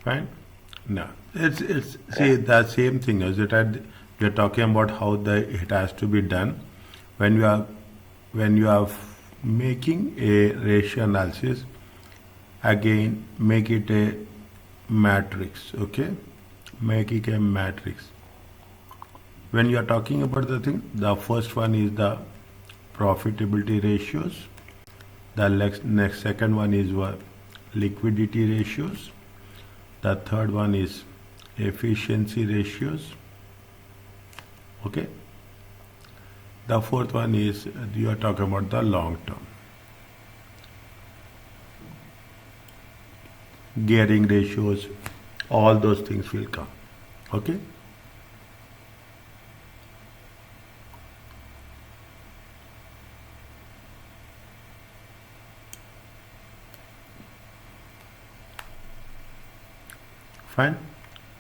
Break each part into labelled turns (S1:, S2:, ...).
S1: Fine. No, it's see the same thing. Is it? We're talking about how it has to be done when you are making a ratio analysis. Again, make it a matrix. Okay, make it a matrix. When you are talking about the thing, the first one is the profitability ratios. The next second one is what? Liquidity ratios. The third one is efficiency ratios. Okay. The fourth one is you are talking about the long term. Gearing ratios, all those things will come. Okay. Fine.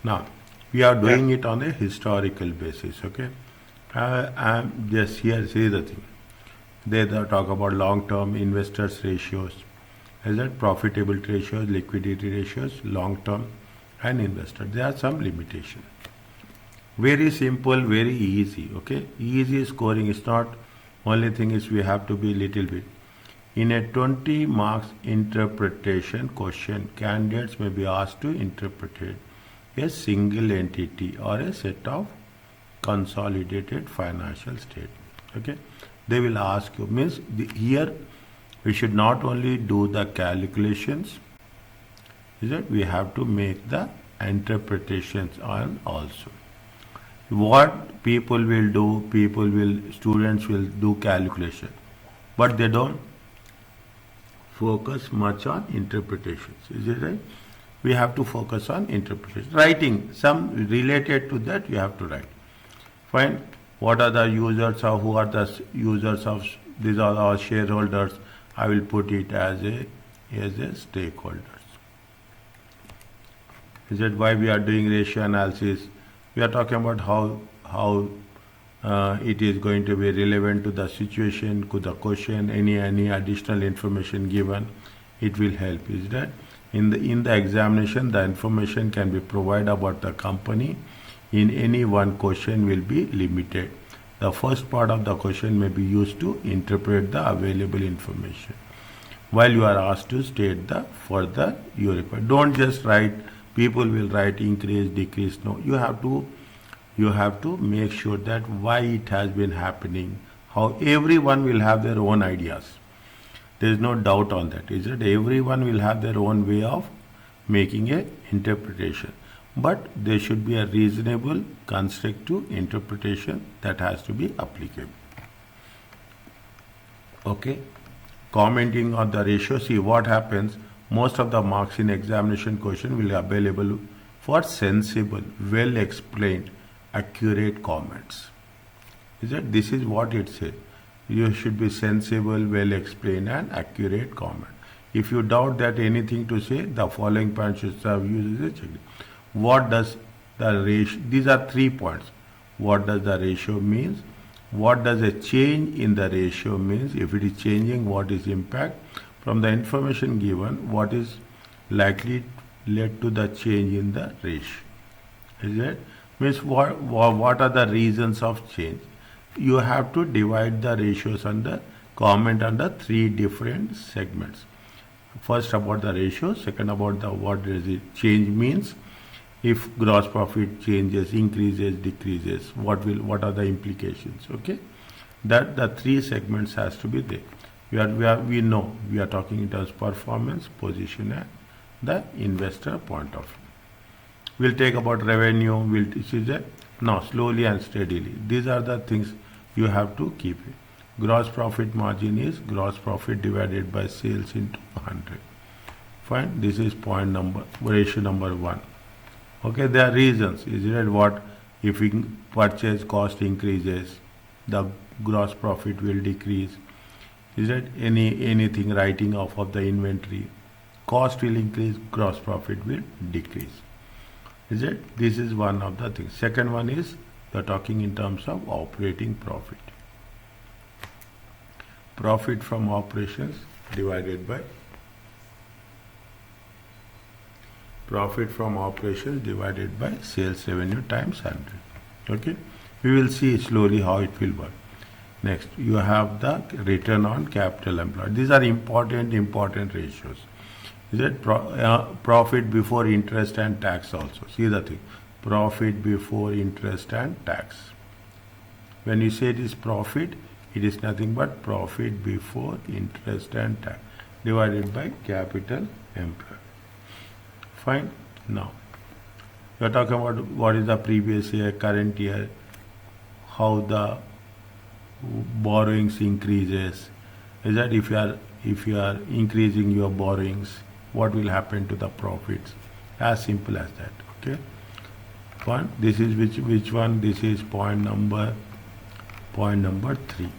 S1: Now we are doing it on a historical basis. Okay. I'm just here. See the thing. They talk about long-term investors ratios. Is that profitability ratios, liquidity ratios, long-term, and investor. There are some limitations. Very simple, very easy. Okay. Easy scoring is not only thing is we have to be little bit. In a 20 marks interpretation question, candidates may be asked to interpret a single entity or a set of consolidated financial statement. Okay, they will ask you. Means here we should not only do the calculations. Is that we have to make the interpretations on also. What people will do, students will do calculation, but they don't focus much on interpretations. Is it right? We have to focus on interpretation. Writing, some related to that you have to write. Fine. What are the users of, who are the users of, these are our shareholders. I will put it as a stakeholders. Is that why we are doing ratio analysis? We are talking about how it is going to be relevant to the situation, to the question, any additional information given, it will help. Is that in the examination, the information can be provided about the company in any one question will be limited. The first part of the question may be used to interpret the available information, while you are asked to state the further you require. Don't just write. People will write increase, decrease. No, you have to make sure that why it has been happening, how everyone will have their own ideas. There is no doubt on that. Is that everyone will have their own way of making a interpretation, but there should be a reasonable constructive interpretation that has to be applicable. Okay. Commenting on the ratio, see what happens. Most of the marks in examination question will be available for sensible, well explained, accurate comments. Is that this is what it says. You should be sensible, well explained, and accurate comment. If you doubt that anything to say, the following points should serve you as a checklist. What does the ratio? These are 3 points. What does the ratio means? What does a change in the ratio means? If it is changing, what is impact? From the information given, what is likely led to the change in the ratio? Is it? Means what are the reasons of change? You have to divide the ratios under comment under 3 different segments. First about the ratio, second about the what does it change means. If gross profit changes, increases, decreases, what are the implications? Okay, that the 3 segments has to be there. We know we are talking in terms of performance, position, and the investor point of view. We'll take about revenue. Now slowly and steadily. These are the things you have to keep it. Gross profit margin is gross profit divided by sales into 100. Fine. This is ratio number 1. Okay, there are reasons. Is it what if purchase cost increases, the gross profit will decrease. Is it anything writing off of the inventory, cost will increase, gross profit will decrease. Is it? This is one of the things. Second one is we are talking in terms of operating profit. Profit from operations divided by Profit from operations divided by sales revenue times 100. Okay, we will see slowly how it will work. Next, you have the return on capital employed. These are important ratios. Is it profit before interest and tax also? See the thing, profit before interest and tax. When you say it is profit, it is nothing but profit before interest and tax divided by capital employed. Fine. Now, we are talking about what is the previous year, current year, how the borrowings increases. Is that if you are increasing your borrowings, what will happen to the profits? As simple as that. Okay. One. This is which one? This is point number 3.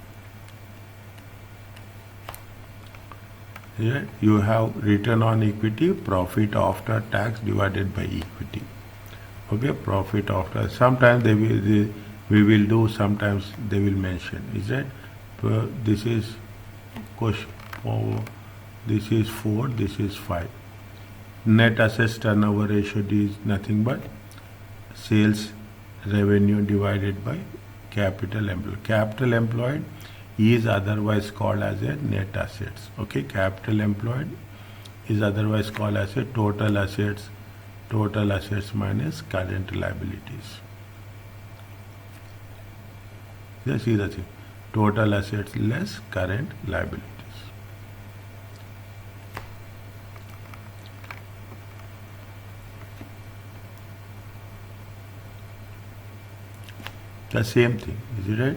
S1: Here you have return on equity, profit after tax divided by equity. Okay, profit after. Sometimes we will do. Sometimes they will mention. Is that this is question? This is 4. This is 5. Net assets turnover ratio is nothing but sales revenue divided by capital employed. Capital employed is otherwise called as a net assets. Okay, capital employed is otherwise called as a total assets minus current liabilities. Just see the thing, total assets less current liabilities. The same thing, is it right?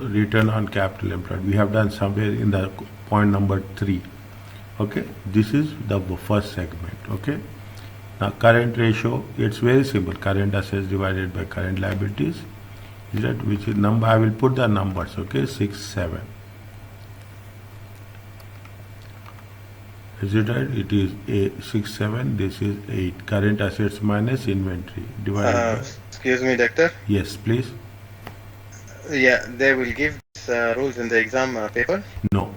S1: Return on capital employed. We have done somewhere in the point number 3. Okay, this is the first segment. Okay, now current ratio, it's very simple. Current assets divided by current liabilities. Is that which is number? I will put the numbers. Okay, 6, 7. Is it right? It is 6, 7. This is 8. Current assets minus inventory divided by.
S2: Excuse me, doctor.
S1: Yes, please.
S2: Yeah, they will give rules in the exam paper?
S1: No.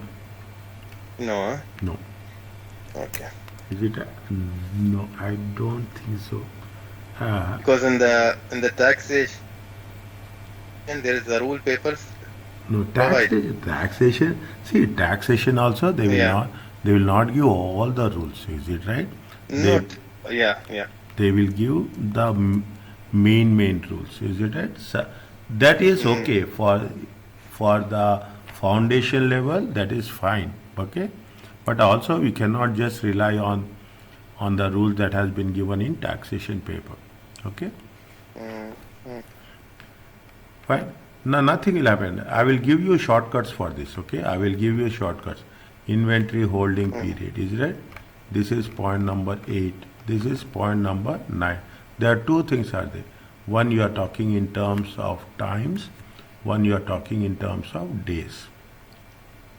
S2: No.
S1: No.
S2: Okay.
S1: Is it? No, I don't think so.
S2: Because in the taxation there is the rule papers.
S1: No, taxation. See, taxation also they will not give all the rules. Is it right?
S2: Yeah.
S1: They will give the main rules. Is it right? So, that is okay for the foundation level. That is fine. Okay, but also we cannot just rely on the rules that has been given in taxation paper. Okay. Fine. Now nothing will happen. I will give you shortcuts for this. Okay, I will give you shortcuts. Inventory holding period is right. This is point number 8. This is point number 9. There are two things are there. One you are talking in terms of times. One you are talking in terms of days.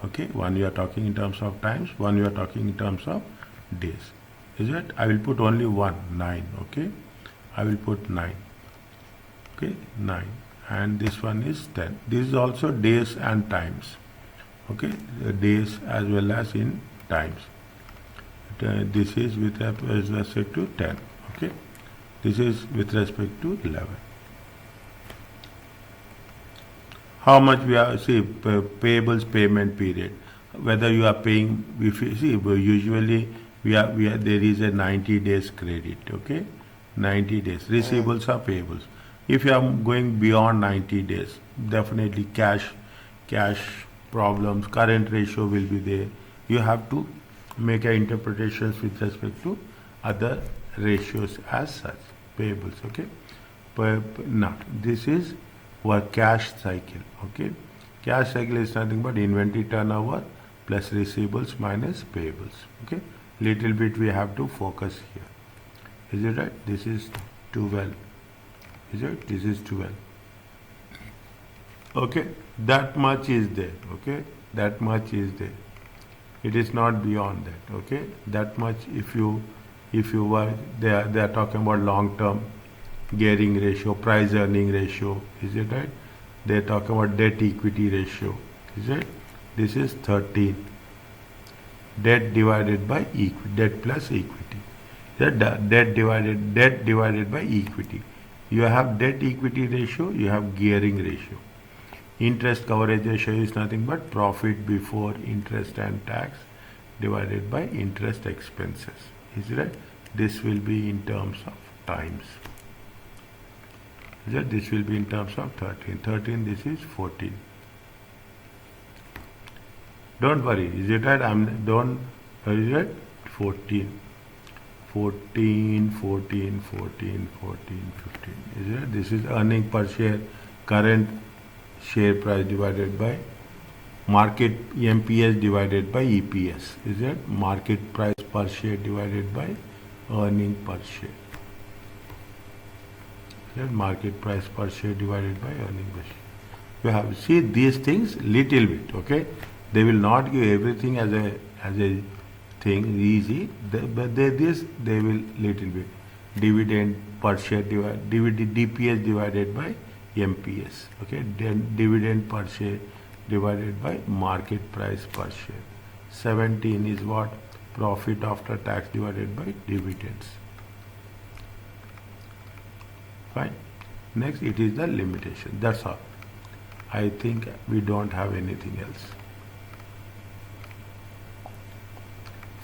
S1: Okay. One you are talking in terms of times. One you are talking in terms of days. Is it? I will put only one 9. Okay. I will put 9. Okay, 9. And this one is 10. This is also days and times. Okay, days as well as in times. This is with respect to 10. Okay, this is with respect to 11. How much we are, see, payables payment period. Whether you are paying, if you see, usually there is a 90 days credit. Okay, 90 days. Receivables are payables. If you are going beyond 90 days, definitely cash problems, current ratio will be there. You have to make interpretations with respect to other ratios as such, payables. Okay. Now this is our cash cycle. Okay. Cash cycle is nothing but inventory turnover plus receivables minus payables. Okay. Little bit we have to focus here. Is it right? This is 12. Is it? This is 12. Okay, that much is there. Okay, that much is there. It is not beyond that. Okay, that much. If you were they are talking about long term gearing ratio, price earning ratio. Is it right? They are talking about debt equity ratio. Is it? This is 13. Debt divided by equity, debt plus equity. The debt divided by equity. You have debt equity ratio, you have gearing ratio. Interest coverage ratio is nothing but profit before interest and tax divided by interest expenses. Is it right? This will be in terms of times. Is it? This will be in terms of 13. 13, this is 14. Don't worry. Is it right? Is it? 14. 14, 14, 14, 14, 15. Is it? This is earning per share, current share price divided by market MPS divided by EPS. Is it? Market price per share divided by earning per share. Is it? Market price per share divided by earning per share. You have see these things little bit. Okay, they will not give everything as a thing easy, but they will little bit. Dividend per share DPS divided by MPS. Okay, then dividend per share divided by market price per share. 17 is what? Profit after tax divided by dividends. Fine. Next, it is the limitation. That's all. I think we don't have anything else.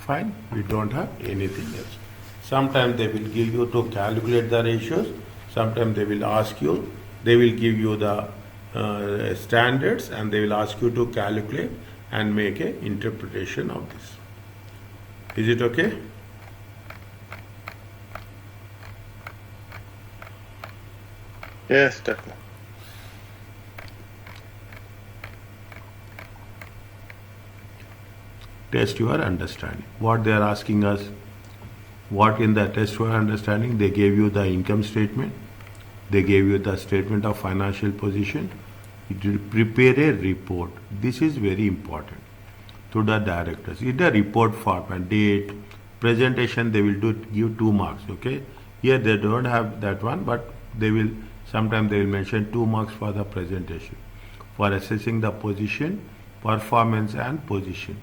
S1: Fine. We don't have anything else. Sometimes they will give you to calculate the ratios. Sometimes they will ask you. They will give you the standards, and they will ask you to calculate and make an interpretation of this. Is it okay?
S2: Yes, definitely.
S1: Test your understanding. What they are asking us, what in the test your understanding, they gave you the income statement, they gave you the statement of financial position, you prepare a report. This is very important to the directors. In the report format, date, presentation, they will give 2 marks. Okay, here they don't have that one, but they will sometimes they will mention 2 marks for the presentation for assessing the position, performance and position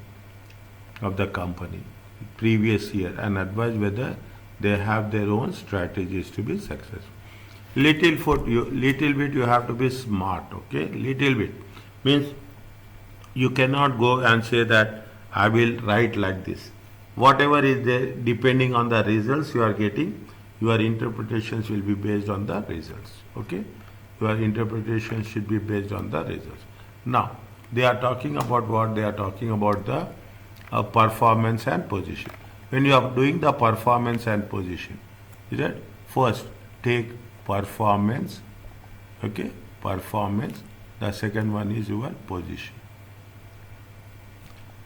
S1: of the company previous year and advise whether they have their own strategies to be successful. Little bit you have to be smart. Okay, little bit means you cannot go and say that I will write like this. Whatever is there, depending on the results you are getting, your interpretations will be based on the results. Okay, your interpretation should be based on the results. Now they are talking about what? They are talking about the performance and position. When you are doing the performance and position, is it? First take performance. Okay, performance. The second one is your position.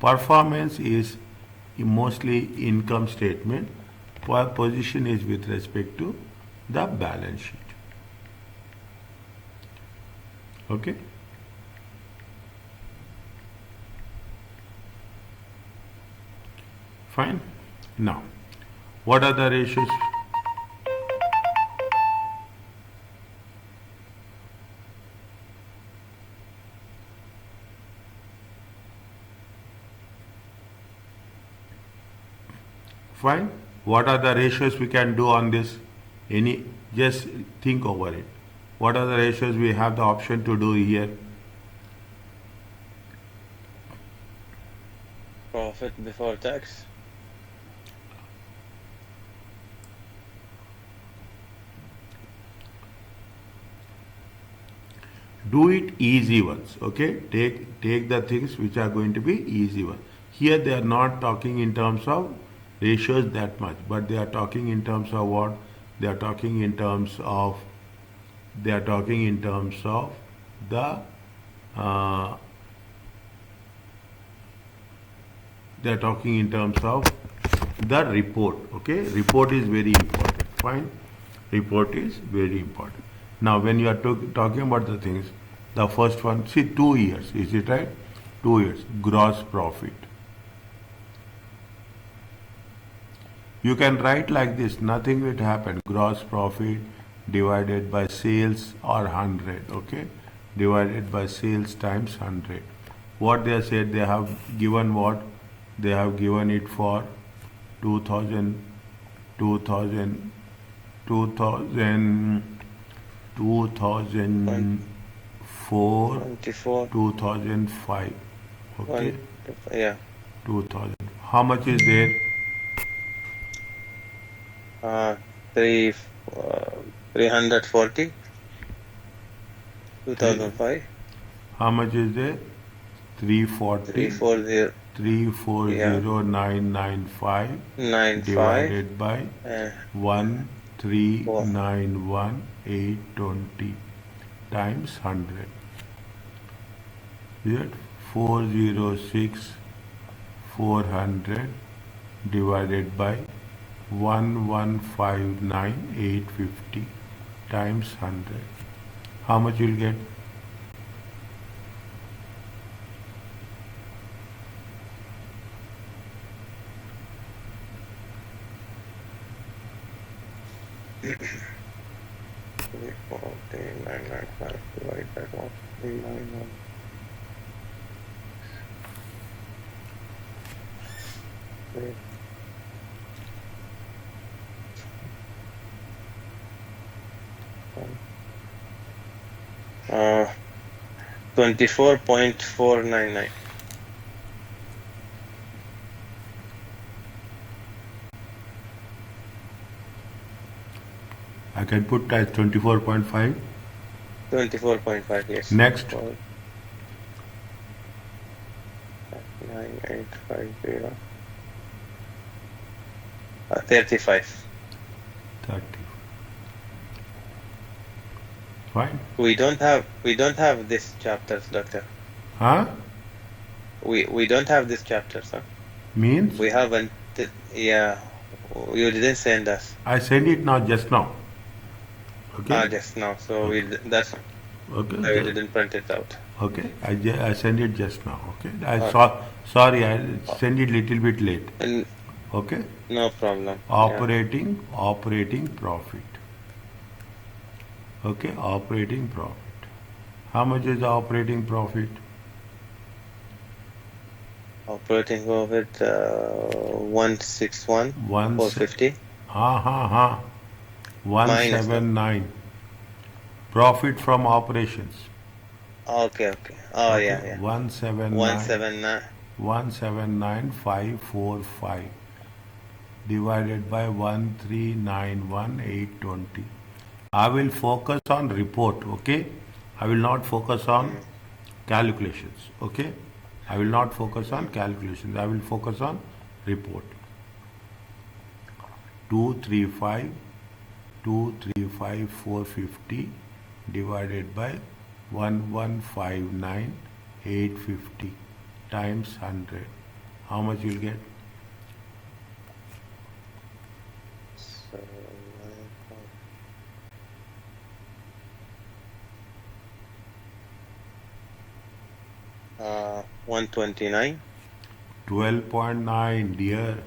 S1: Performance is mostly income statement. Position is with respect to the balance sheet. Okay. Fine. Now, what are the ratios? Fine. What are the ratios we can do on this? Just think over it. What are the ratios we have the option to do here?
S2: Profit before tax.
S1: Do it easy ones. Okay, take the things which are going to be easy ones. Here they are not talking in terms of ratios that much, but they are talking in terms of what? They are talking in terms of the they are talking in terms of the report. Okay, report is very important. Fine, report is very important. Now when you are talking about the things, the first one, see 2 years, is it right? 2 years gross profit. You can write like this, nothing will happen. Gross profit divided by sales or 100, okay? Divided by sales times 100. What they have said, they have given what? They have given it for 2000, 2000, 2000, 2004,
S2: 24,
S1: 2005. Okay,
S2: 1, yeah,
S1: 2000. How much is there?
S2: 3, 340,
S1: Three.
S2: 2005,
S1: How much is there? 340,
S2: 340, yeah,
S1: 340995
S2: 95,
S1: divided by
S2: and 4,
S1: 1391820 times 100. Is it 406 400 divided by 1159850 times 100? How much you'll get?
S2: three, 995 divided by 1391. Uh, 24.499.
S1: I can put as 24.5.
S2: 24.5, yes.
S1: Next.
S2: 9850. 35.
S1: 30. Fine.
S2: We don't have this chapters, doctor.
S1: Huh?
S2: We don't have this chapters, huh?
S1: Means?
S2: We haven't. Yeah, you didn't send us.
S1: I send it now, just now. Okay?
S2: Just now. So
S1: Okay.
S2: that's
S1: Okay.
S2: why we didn't print it out.
S1: Okay. I send it just now. Okay.
S2: Okay.
S1: Sorry, I send it little bit late.
S2: And
S1: Okay.
S2: no problem.
S1: Operating profit. Okay. Operating profit. How much is the operating profit?
S2: Operating profit 161 450
S1: minus 179. Profit from operations.
S2: Okay. Oh,
S1: Okay.
S2: yeah.
S1: 179.
S2: 179.
S1: 179,545 divided by 1391820. I will focus on report, okay? I will not focus on calculations, okay? I will not focus on calculations. I will focus on report. 235,450 divided by 1159850 times 100. How much you'll get?
S2: So, 129.
S1: 12.9, dear.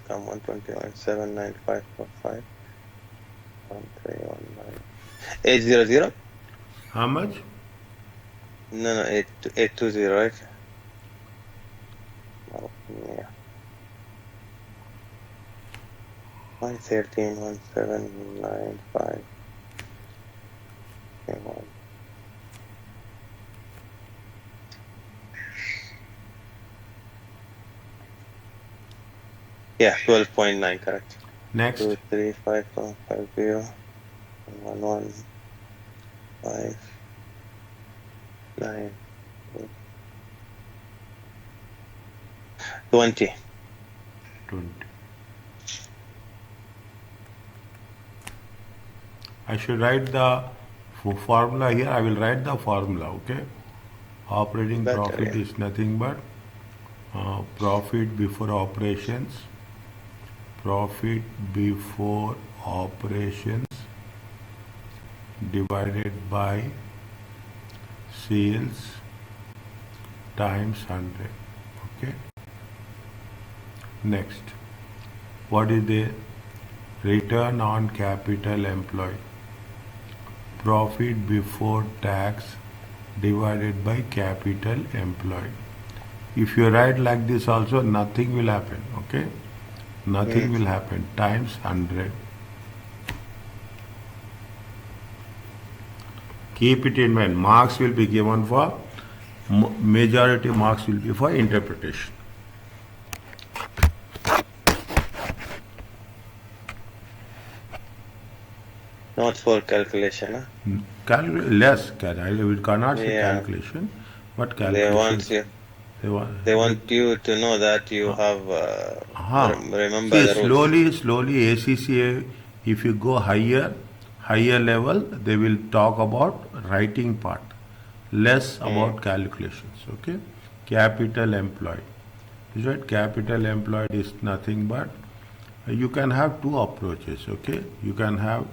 S2: 129 79545 1319 800.
S1: How much?
S2: No, 820, right? Oh, yeah. 113 1795. Yeah, 12.9, correct.
S1: Next.
S2: 235.50 115 9 20.
S1: 20. I should write the formula here. I will write the formula, okay? Operating
S2: Better,
S1: profit
S2: yeah.
S1: is nothing but profit before operations. Profit before operations divided by sales times 100. Okay. Next, what is the return on capital employed? Profit before tax divided by capital employed. If you write like this also, nothing will happen. Okay. Nothing will happen. Times 100. Keep it in mind. Marks will be given for, majority marks will be for interpretation.
S2: Not for calculation. Huh?
S1: Less, we cannot say
S2: Yeah.
S1: calculation, but
S2: They
S1: calculation.
S2: want you to know that you have remember
S1: See,
S2: the rules.
S1: slowly ACCA, if you go higher level, they will talk about writing part, less about calculations. Okay, capital employed. Is right? Capital employed is nothing but, you can have two approaches. Okay, you can have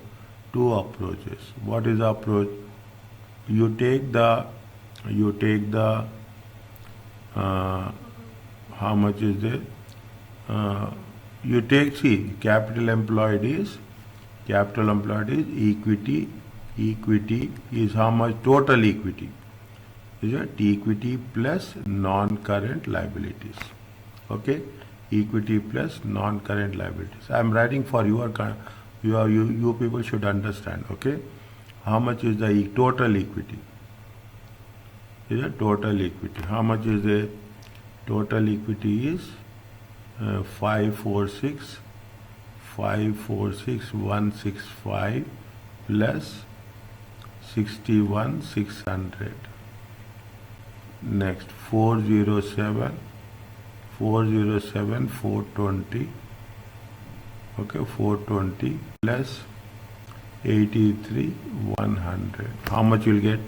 S1: two approaches. What is the approach? You take the how much is there? You take, see, capital employed is equity. Equity is how much? Total equity. Is it equity plus non-current liabilities? Okay, equity plus non-current liabilities. I am writing for you people should understand. Okay, how much is the total equity? Is it total equity? How much is the total equity? Is 546,165 plus 61,600. Next 420. Okay, 420 plus 83,100. How much you'll get?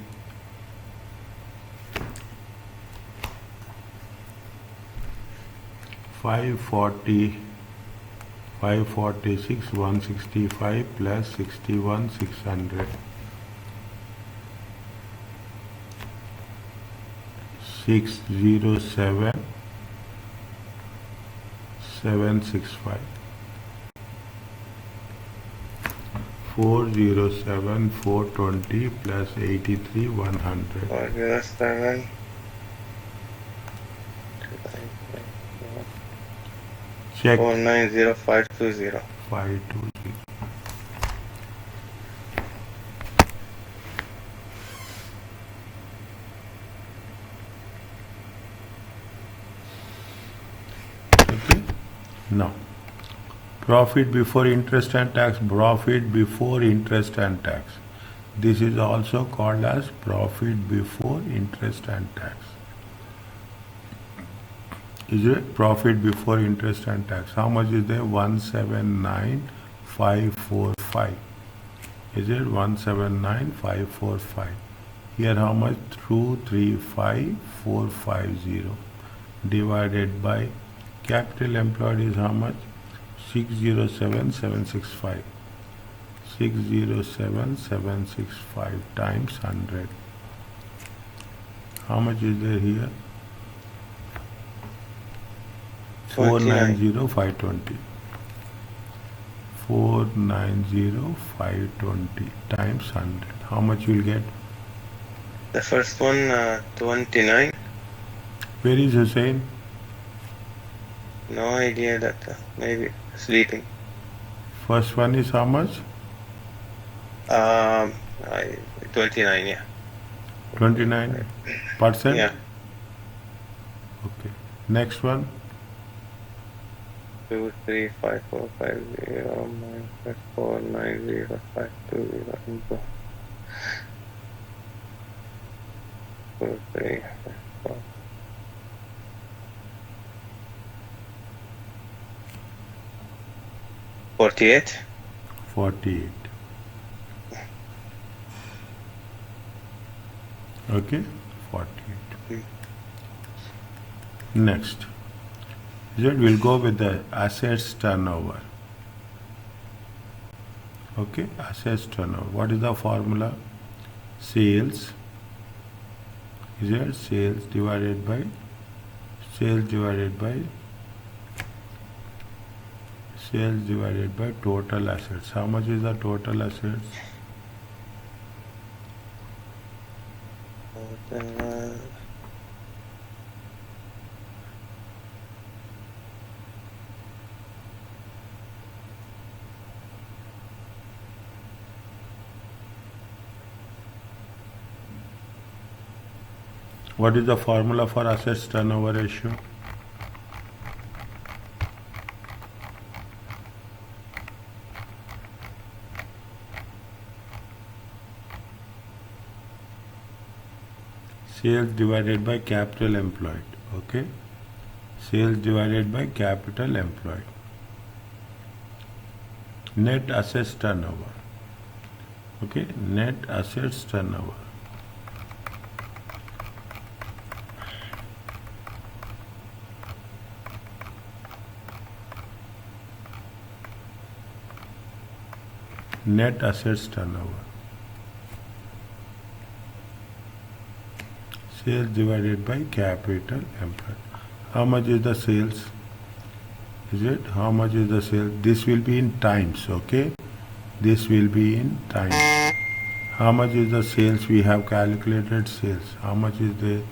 S1: 546,165 plus 61,600. 607,765. 407,420 plus 83,100.
S2: 407.
S1: Check.
S2: 490,520.
S1: 520. Okay. Now, profit before interest and tax. Profit before interest and tax. This is also called as profit before interest and tax. Is it profit before interest and tax? How much is there? 179,545. Is it 179,545? Here how much? 235,450 divided by capital employed is how much? 607,765. 607,765 times 100. How much is there here? 490,520. 490,520 times 100. How much you will get?
S2: The first one, 29.
S1: Where is Hussein?
S2: No idea that. Maybe sleeping.
S1: First one is how much?
S2: 29. Yeah.
S1: 29%?
S2: Yeah.
S1: Okay. Next one?
S2: 235,450 48.
S1: 48. Okay? 48. Next. We'll go with the assets turnover. Okay? Assets turnover. What is the formula? Sales. Is it sales divided by total assets. How much is the total assets? What is the formula for assets turnover ratio? Sales divided by capital employed. Okay. Sales divided by capital employed. Net assets turnover. Okay. Net assets turnover. Net assets turnover. Sales divided by capital employed. How much is the sales? Is it? How much is the sales? This will be in times, okay? This will be in times. How much is the sales? We have calculated sales. How much is the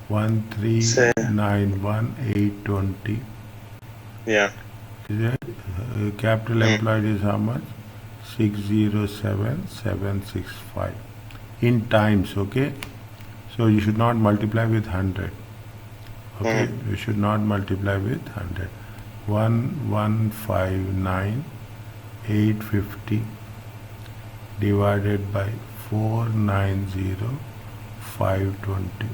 S1: 1391820?
S2: Yeah.
S1: Is it? Capital employed is how much? 607765 in times, okay? So you should not multiply with 100. Okay, you should not multiply with 100. 1159850 divided by 490520.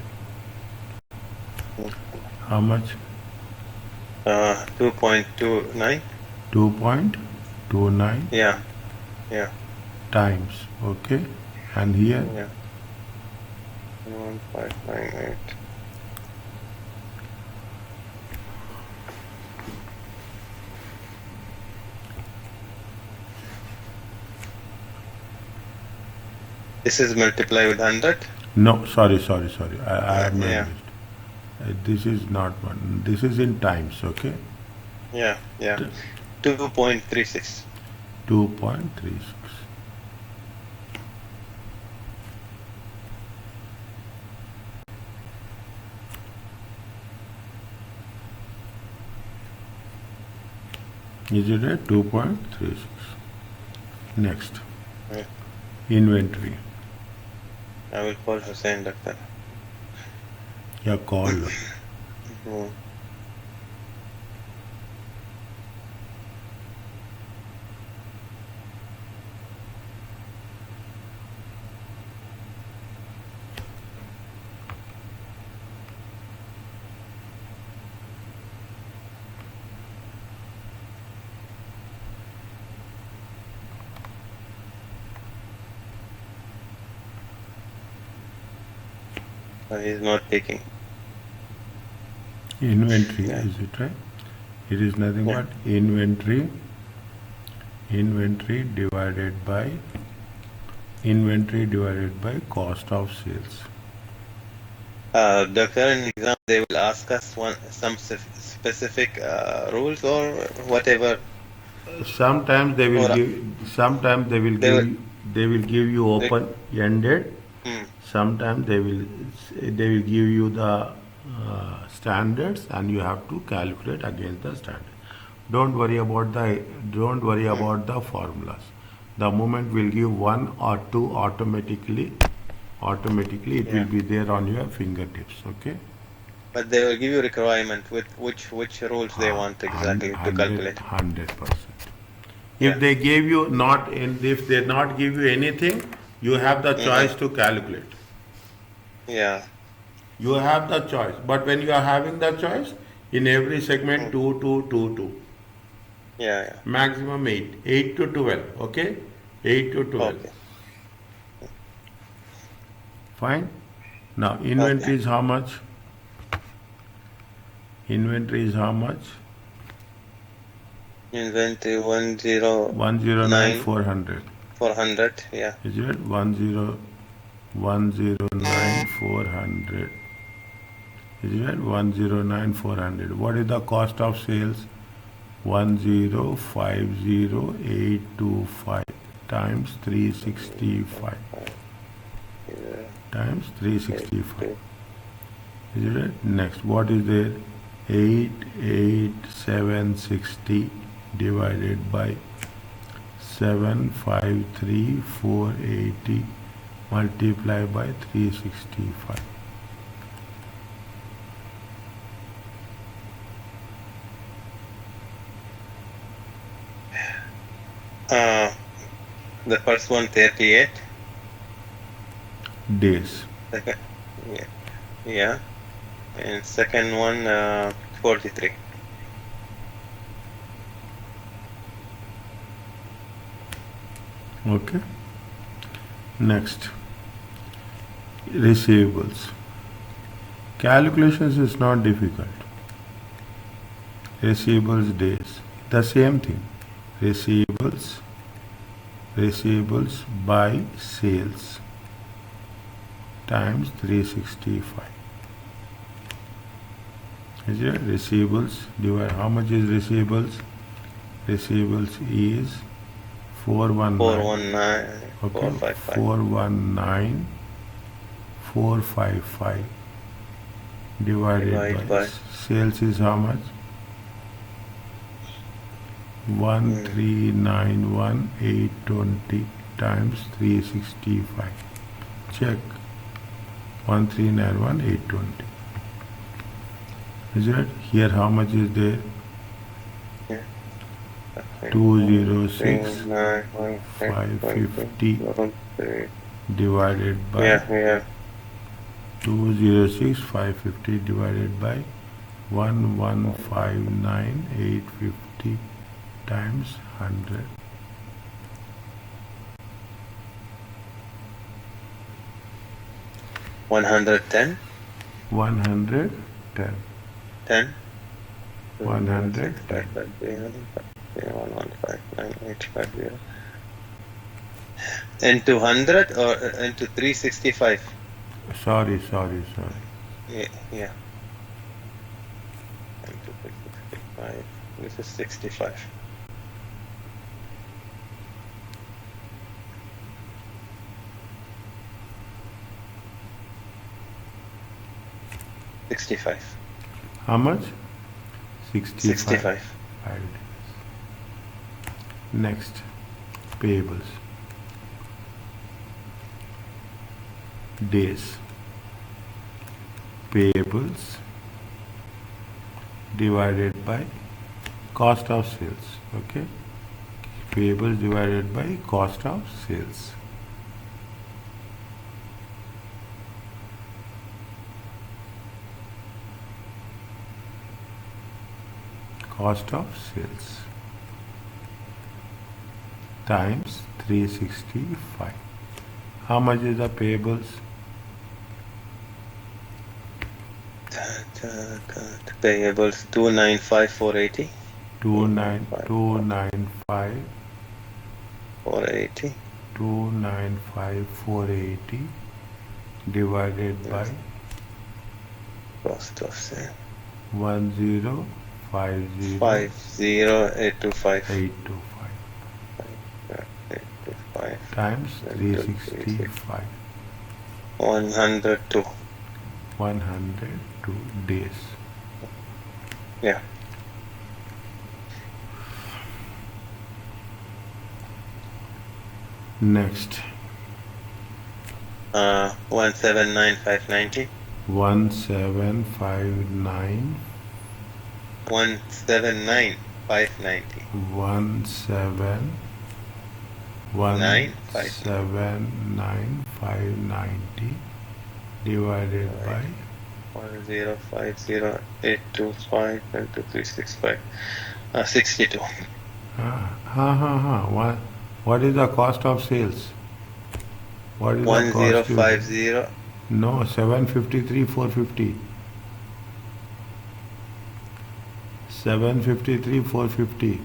S1: How much?
S2: 2.29.
S1: 2.29
S2: Yeah.
S1: times, okay? And here?
S2: Yeah. 1598. This is multiplied with 100?
S1: No, sorry. I have made
S2: Yeah.
S1: it. This is not one. This is in times, okay?
S2: Yeah. 2.36.
S1: 2.36. Is it at 2.36? Next.
S2: Yeah.
S1: Inventory.
S2: I will call Hussein, doctor.
S1: Yeah, call.
S2: He is not taking.
S1: Inventory,
S2: Yeah.
S1: is it right? It is nothing
S2: Yeah.
S1: but inventory divided by cost of sales.
S2: Doctor, in exam they will ask us some specific rules or whatever.
S1: Sometimes they will
S2: Or
S1: give you open ended. Sometimes they will give you the standards and you have to calculate against the standard. Don't worry about the formulas. The moment will give one or two automatically it will be there on your fingertips, okay?
S2: But they will give you requirement with which rules they want exactly to calculate.
S1: 100%. If they gave you if they not give you anything, you have the choice to calculate.
S2: Yeah.
S1: You have the choice. But when you are having the choice, in every segment 2, 2, 2, 2.
S2: Yeah.
S1: Maximum 8. 8 to 12. Okay? 8 to 12.
S2: Okay.
S1: Fine? Now, inventory is how much? Inventory is how much?
S2: Inventory 109
S1: 109,400.
S2: 400. Yeah.
S1: Is it? 109,400. Is it? 109,400. What is the cost of sales? 1050825 times 365 times 365. Is it? Next, what is there? 88760 divided by 753480 multiplied by 365.
S2: The first one 38
S1: days.
S2: second, yeah, and second one 43.
S1: Okay. Next, receivables. Calculations is not difficult. Receivables days, the same thing. Receivables by sales times 365. Is it receivables divide? How much is receivables? Receivables is 419.
S2: 419
S1: Okay,
S2: 455.
S1: 419 455 divided
S2: Divide
S1: by
S2: by
S1: sales is how much? 1391820 times 365. Check. 1391820. Is it? Here how much is there? 206 550 divided by
S2: yeah
S1: 206 550 divided by 1159850 times 100.
S2: 110
S1: 110.
S2: 10
S1: 110.
S2: 1159850 into 100 or into 365.
S1: Sorry.
S2: Yeah into 365. This is 65.
S1: How much? 65.
S2: 65.
S1: Next, payables. Days. Payables divided by cost of sales. Okay. Payables divided by cost of sales. Cost of sales times 365. How much is the payables?
S2: Payables 295,480.
S1: 295
S2: 480
S1: 295,480 divided by
S2: cost of sale
S1: 1050
S2: 50825
S1: 825 times 365.
S2: 102.
S1: 102 days.
S2: Yeah.
S1: Next,
S2: 179,590.
S1: 1759
S2: 179,590.
S1: 179,590 divided by
S2: 1050825 into 365. 62.
S1: What is the cost of sales? What is the cost?
S2: 1050.
S1: No, 753 450. 753 450.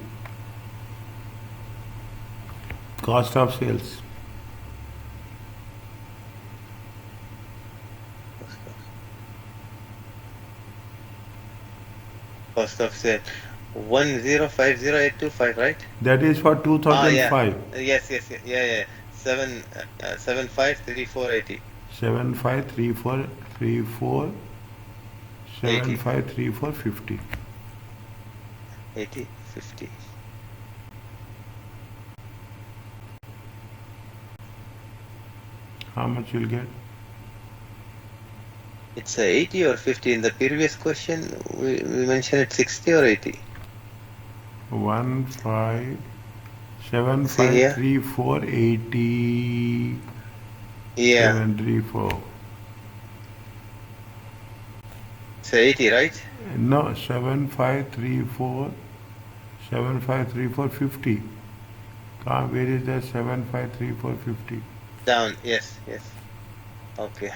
S1: Cost of sales.
S2: Cost of sale 1050825, right?
S1: That is for 2005.
S2: Yes. Yeah. 753480.
S1: 753434 753450.
S2: 80 50.
S1: How much you'll get?
S2: It's 80 or 50. In the previous question, we mentioned it 60 or 80.
S1: 15
S2: See here?
S1: 753480
S2: Yeah.
S1: 734.
S2: It's 80, right?
S1: No, 7534 753450. Where is that 753450?
S2: Down. Yes. Okay.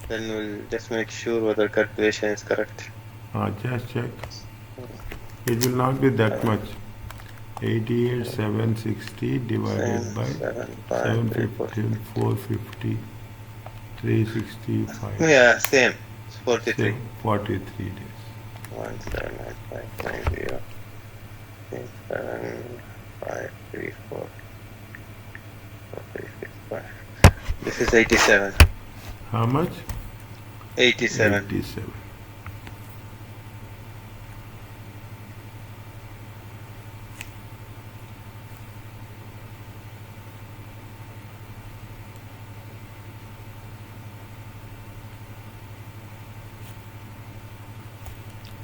S2: Then we'll just make sure whether calculation is correct.
S1: Just check. It will not be that
S2: Seven,
S1: much. 88,760 divided by
S2: 7,534.
S1: 715, 450, 365.
S2: Yeah, same. It's 43.
S1: Same, 43 days.
S2: 179,590. 7,534. 435. This is 87.
S1: How much?
S2: 87.
S1: 87.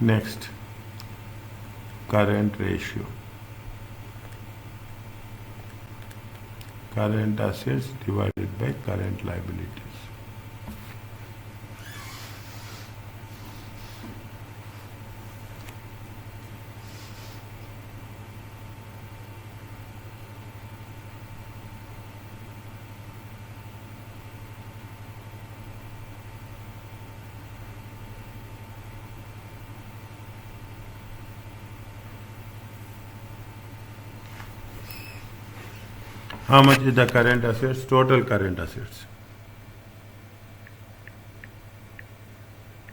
S1: Next, current ratio. Current assets divided by current liabilities. How much is the current assets? Total current assets.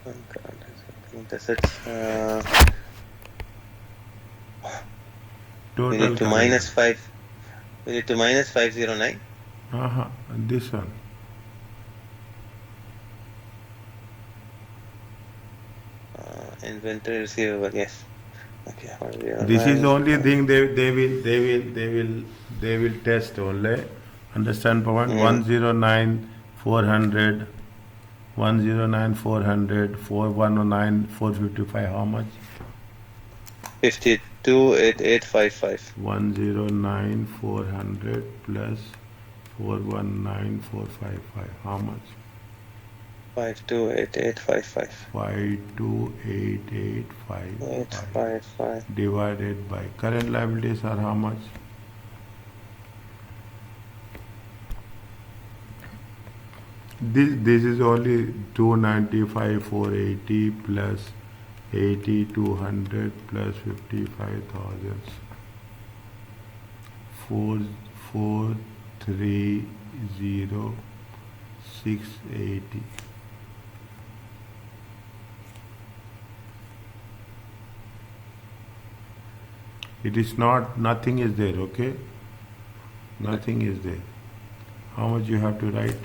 S2: Current assets. We
S1: Total
S2: need to minus 5. We need to minus 509.
S1: This one.
S2: Inventory receivable. Yes. Okay.
S1: This is only thing they will test only. Understand point? 109 400 109 400 4109 455. How much?
S2: 528855.
S1: 109 400 plus 419 455. How much?
S2: 528855.
S1: 528855 divided by current liabilities are how much? This is only 295 480 plus 80 200 plus 55,000 430 680. It is not, nothing is there, okay? Nothing is there. How much you have to write?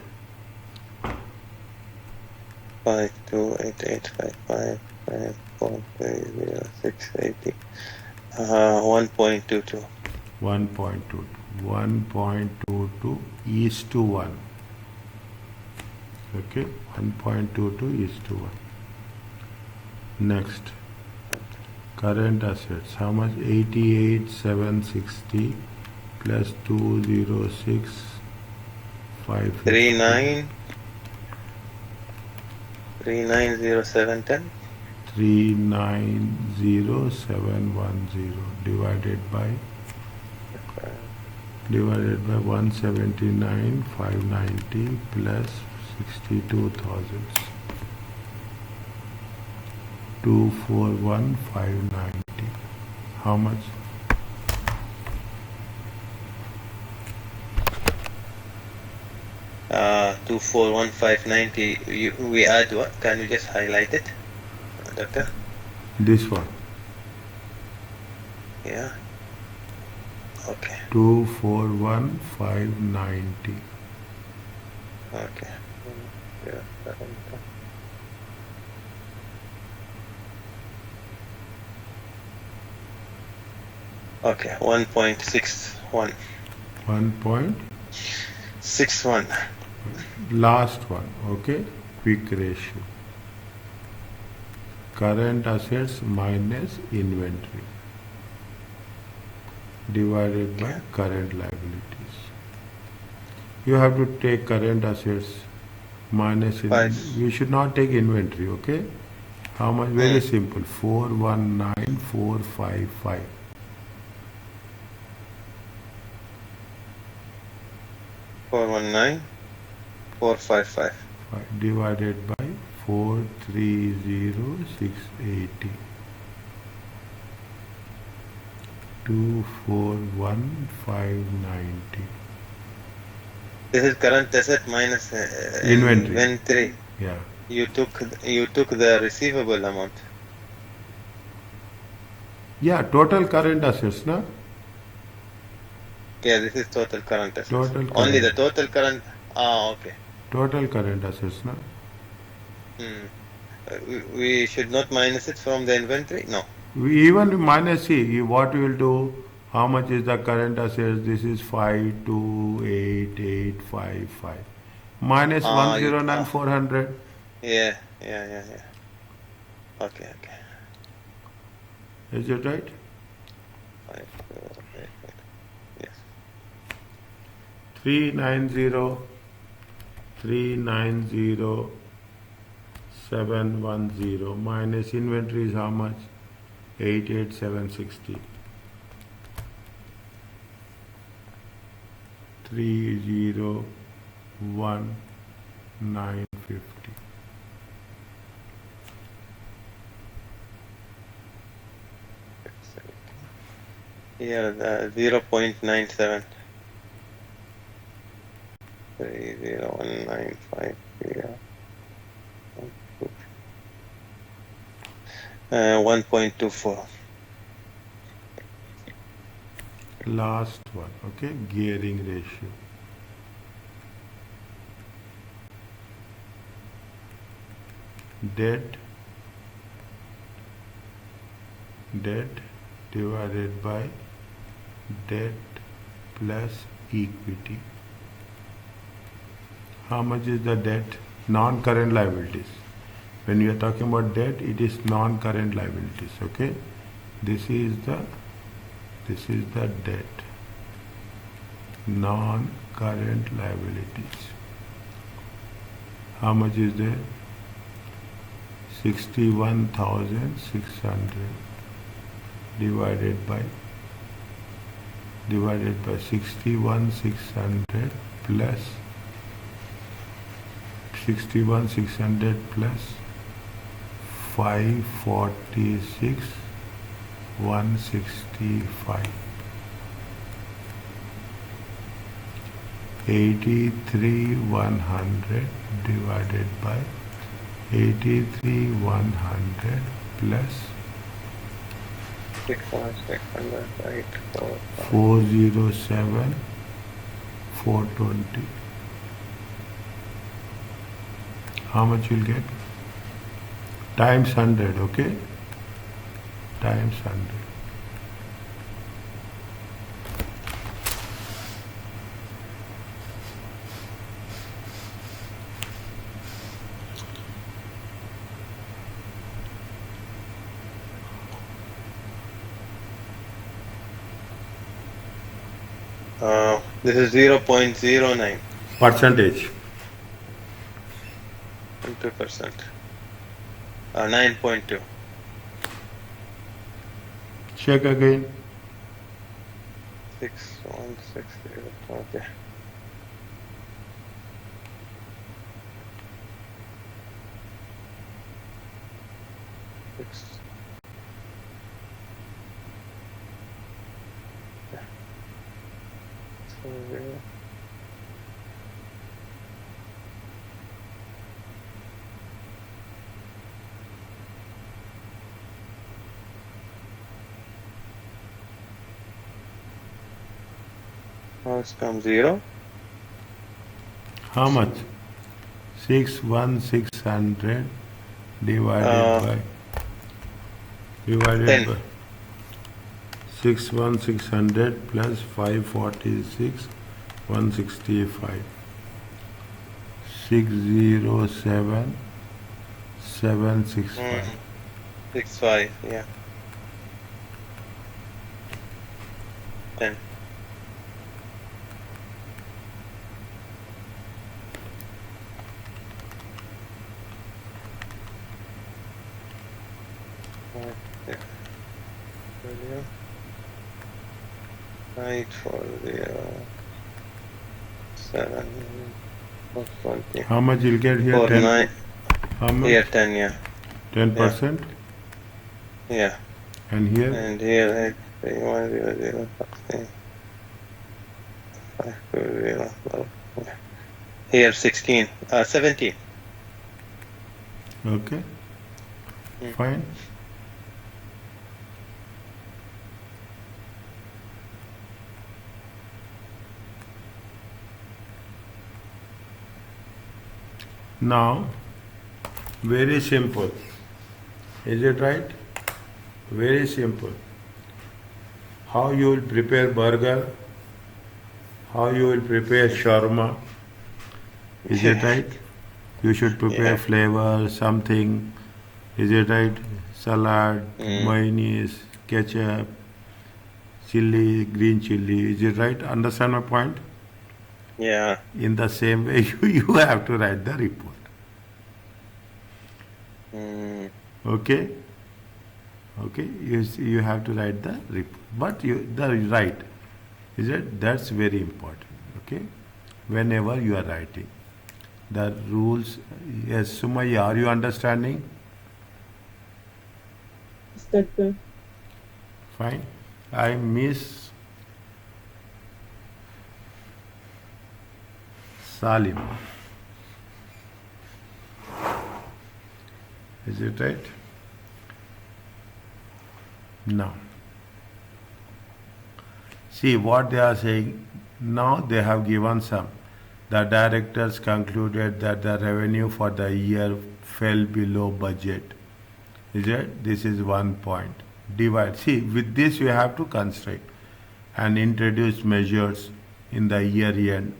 S2: 528855 430 1.22.
S1: 1.22. 1.22 is to 1. Okay? 1.22 is to 1. Next. Current assets. How much? 88,760 plus 206 550.
S2: 390710.
S1: 390710 divided by 179 590 plus 62,000 241 590. How much?
S2: Uh, 241590. We add what? Can you just highlight it, doctor?
S1: This one.
S2: Yeah. Okay.
S1: 241 590.
S2: Okay. Yeah. Okay. 1.61.
S1: 1.61. Last one, okay? Quick ratio. Current assets minus inventory. divided by
S2: Okay.
S1: current liabilities. You have to take current assets minus
S2: Five.
S1: we should not take inventory, okay? How much? Very simple. 419455.
S2: 419455.
S1: Divided by 430680. 241590.
S2: This is current asset minus
S1: Inventory.
S2: inventory.
S1: Yeah.
S2: You took the receivable amount.
S1: Yeah, total current assets, na?
S2: Yeah, this is total current assets.
S1: Total
S2: Only
S1: current.
S2: the total current. Ah, okay.
S1: Total current assets, na?
S2: Hmm. We should not minus it from the inventory? No.
S1: We even minus C, what we will do, how much is the current assets? This is 528855. Minus
S2: Ah, you. Ah,
S1: 109400.
S2: yeah. Okay.
S1: Is it right?
S2: 5, 4, 8, 8. Yes.
S1: 390 390,710 minus inventory is how much? 88,760. 301,950.
S2: Here, the 0.97. 30195. Yeah. 1.24.
S1: Last one, okay, gearing ratio. Debt divided by debt plus equity. How much is the debt? Non-current liabilities. When you are talking about debt, it is non-current liabilities, okay? This is the debt. Non-current liabilities. How much is there? 61,600 divided by 61,600 plus 61,600 plus 546,165. 83,100 divided by 83,100 plus
S2: 600, 8, 4,
S1: 407,420. How much you'll get? Times 100, okay? Times 100.
S2: This is 0.09.
S1: Percentage.
S2: 2%. 9.2.
S1: Check again.
S2: 6160. Okay. Six. So, 0. Now it's come 0.
S1: How much? 6,600 divided
S2: 10.
S1: by 6,600 plus 546 165 607,765.
S2: 65, yeah. 10. Okay. Value. 840. 7. 420.
S1: How much you'll get here?
S2: 4
S1: 10.
S2: 9.
S1: How much?
S2: Here 10, yeah.
S1: 10%.
S2: Yeah.
S1: And here?
S2: And here 8, 1, 0, 0, 5, 5, 2, 0, 12. Here 16. 17.
S1: Okay.
S2: Mm.
S1: Fine. Now, very simple. Is it right? Very simple. How you will prepare burger? How you will prepare shawarma? Is it right? You should prepare
S2: Yeah.
S1: flavor, something. Is it right? Salad,
S2: Mm.
S1: mayonnaise, ketchup, chili, green chili. Is it right? Understand my point?
S2: Yeah.
S1: In the same way, you have to write the report.
S2: Mm.
S1: Okay? Okay? You have to write the report. But the right. Is it? That's very important. Okay? Whenever you are writing. The rules. Yes, Sumaya, are you understanding?
S3: Instructor.
S1: Fine. I miss Salim. Is it right? Now, see what they are saying. Now they have given some. The directors concluded that the revenue for the year fell below budget. Is it? This is one point. Divide. See, with this you have to construct and introduce measures in the year end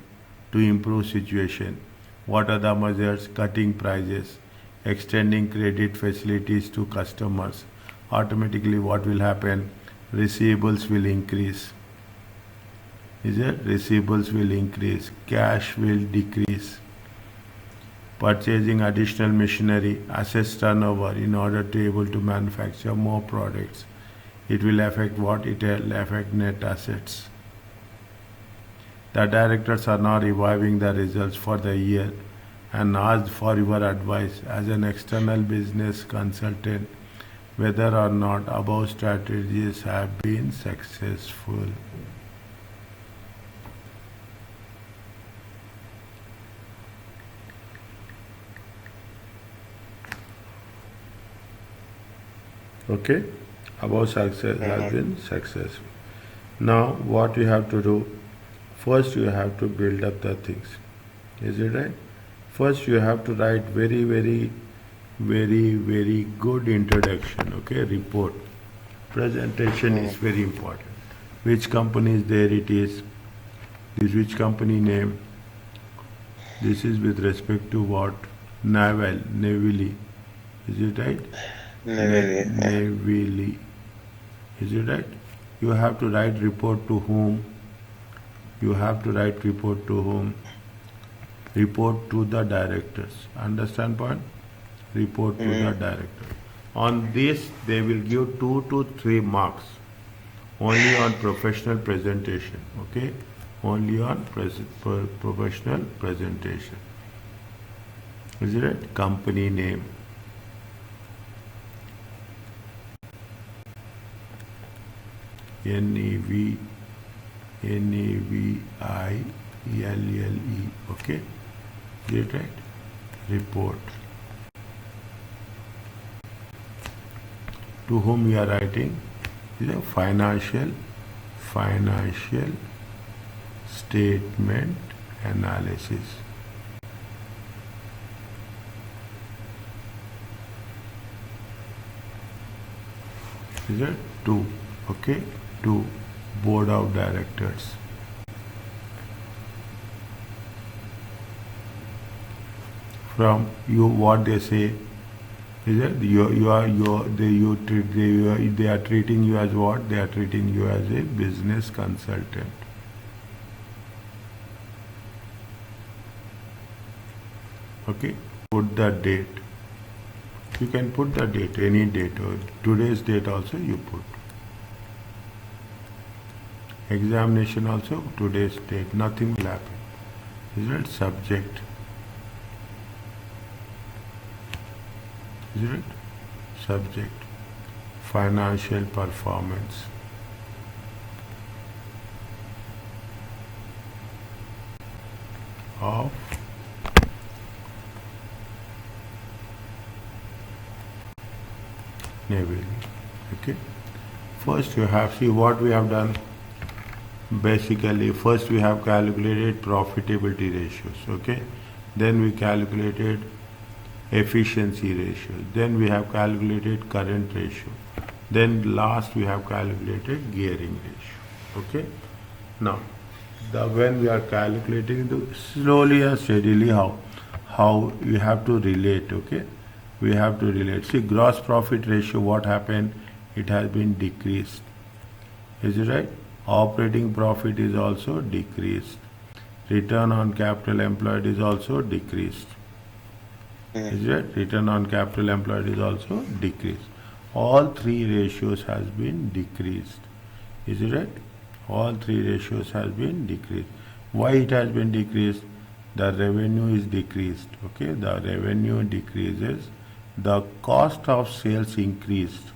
S1: to improve situation. What are the measures? Cutting prices, extending credit facilities to customers. Automatically what will happen? Receivables will increase. Is it? Receivables will increase. Cash will decrease. Purchasing additional machinery, assets turnover in order to be able to manufacture more products. It will affect what? It will affect net assets. The directors are now reviewing the results for the year and asked for your advice as an external business consultant whether or not above strategies have been successful. Okay? Above success has been successful. Now what you have to do? First you have to build up the things. Is it right? First you have to write very good introduction. Okay? Report. Presentation is very important. Which company is there? It is. This which company name? This is with respect to what? Naval, Navily. Is it right? Navily. Is it right? You have to write report to whom? You have to write report to whom? Report to the directors. Understand point? Report to the director. On this, they will give 2 to 3 marks. Only on professional presentation. Okay? Only on professional presentation. Is it right? Company name. Naville. Okay? Is it right? Report. To whom you are writing? Is a financial statement analysis. Is it? To, okay? To board of directors. From you, what they say, Is it? They are treating you as what? They are treating you as a business consultant. Okay. Put the date. You can put the date, any date, or today's date also you put. Examination also today's date. Nothing will happen. Is it? Subject. Is it? Subject. Financial performance. Of Navy. Okay. First you have, see what we have done. Basically, first we have calculated profitability ratios. Okay. Then we calculated efficiency ratio. Then we have calculated current ratio. Then last we have calculated gearing ratio. Okay. Now, when we are calculating the slowly and steadily how you have to relate. Okay. We have to relate. See, gross profit ratio, what happened? It has been decreased. Is it right? Operating profit is also decreased. Return on capital employed is also decreased. Is it? Return on capital employed is also decreased. All three ratios has been decreased. Is it right? All three ratios has been decreased. Why it has been decreased? The revenue is decreased. Okay, the revenue decreases. The cost of sales increased.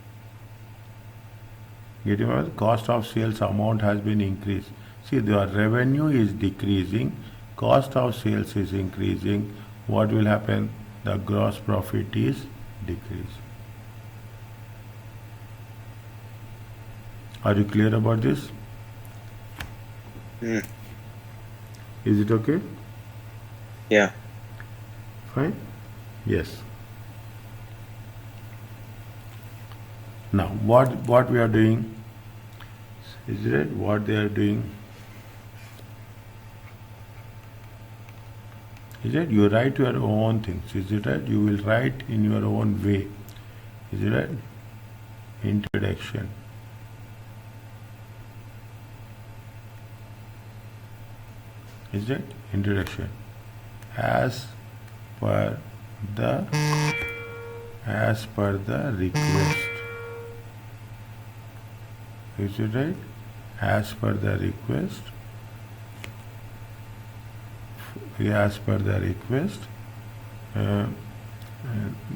S1: Get it? The cost of sales amount has been increased. See, the revenue is decreasing, cost of sales is increasing. What will happen? The gross profit is decreasing. Are you clear about this?
S2: Hmm.
S1: Is it okay?
S2: Yeah.
S1: Fine? Yes. Now, what we are doing? Is it what they are doing? Is it? You write your own things. Is it right? You will write in your own way. Is it right? Introduction. Is it? Introduction. As per the request. Is it right? As per the request. As per the request.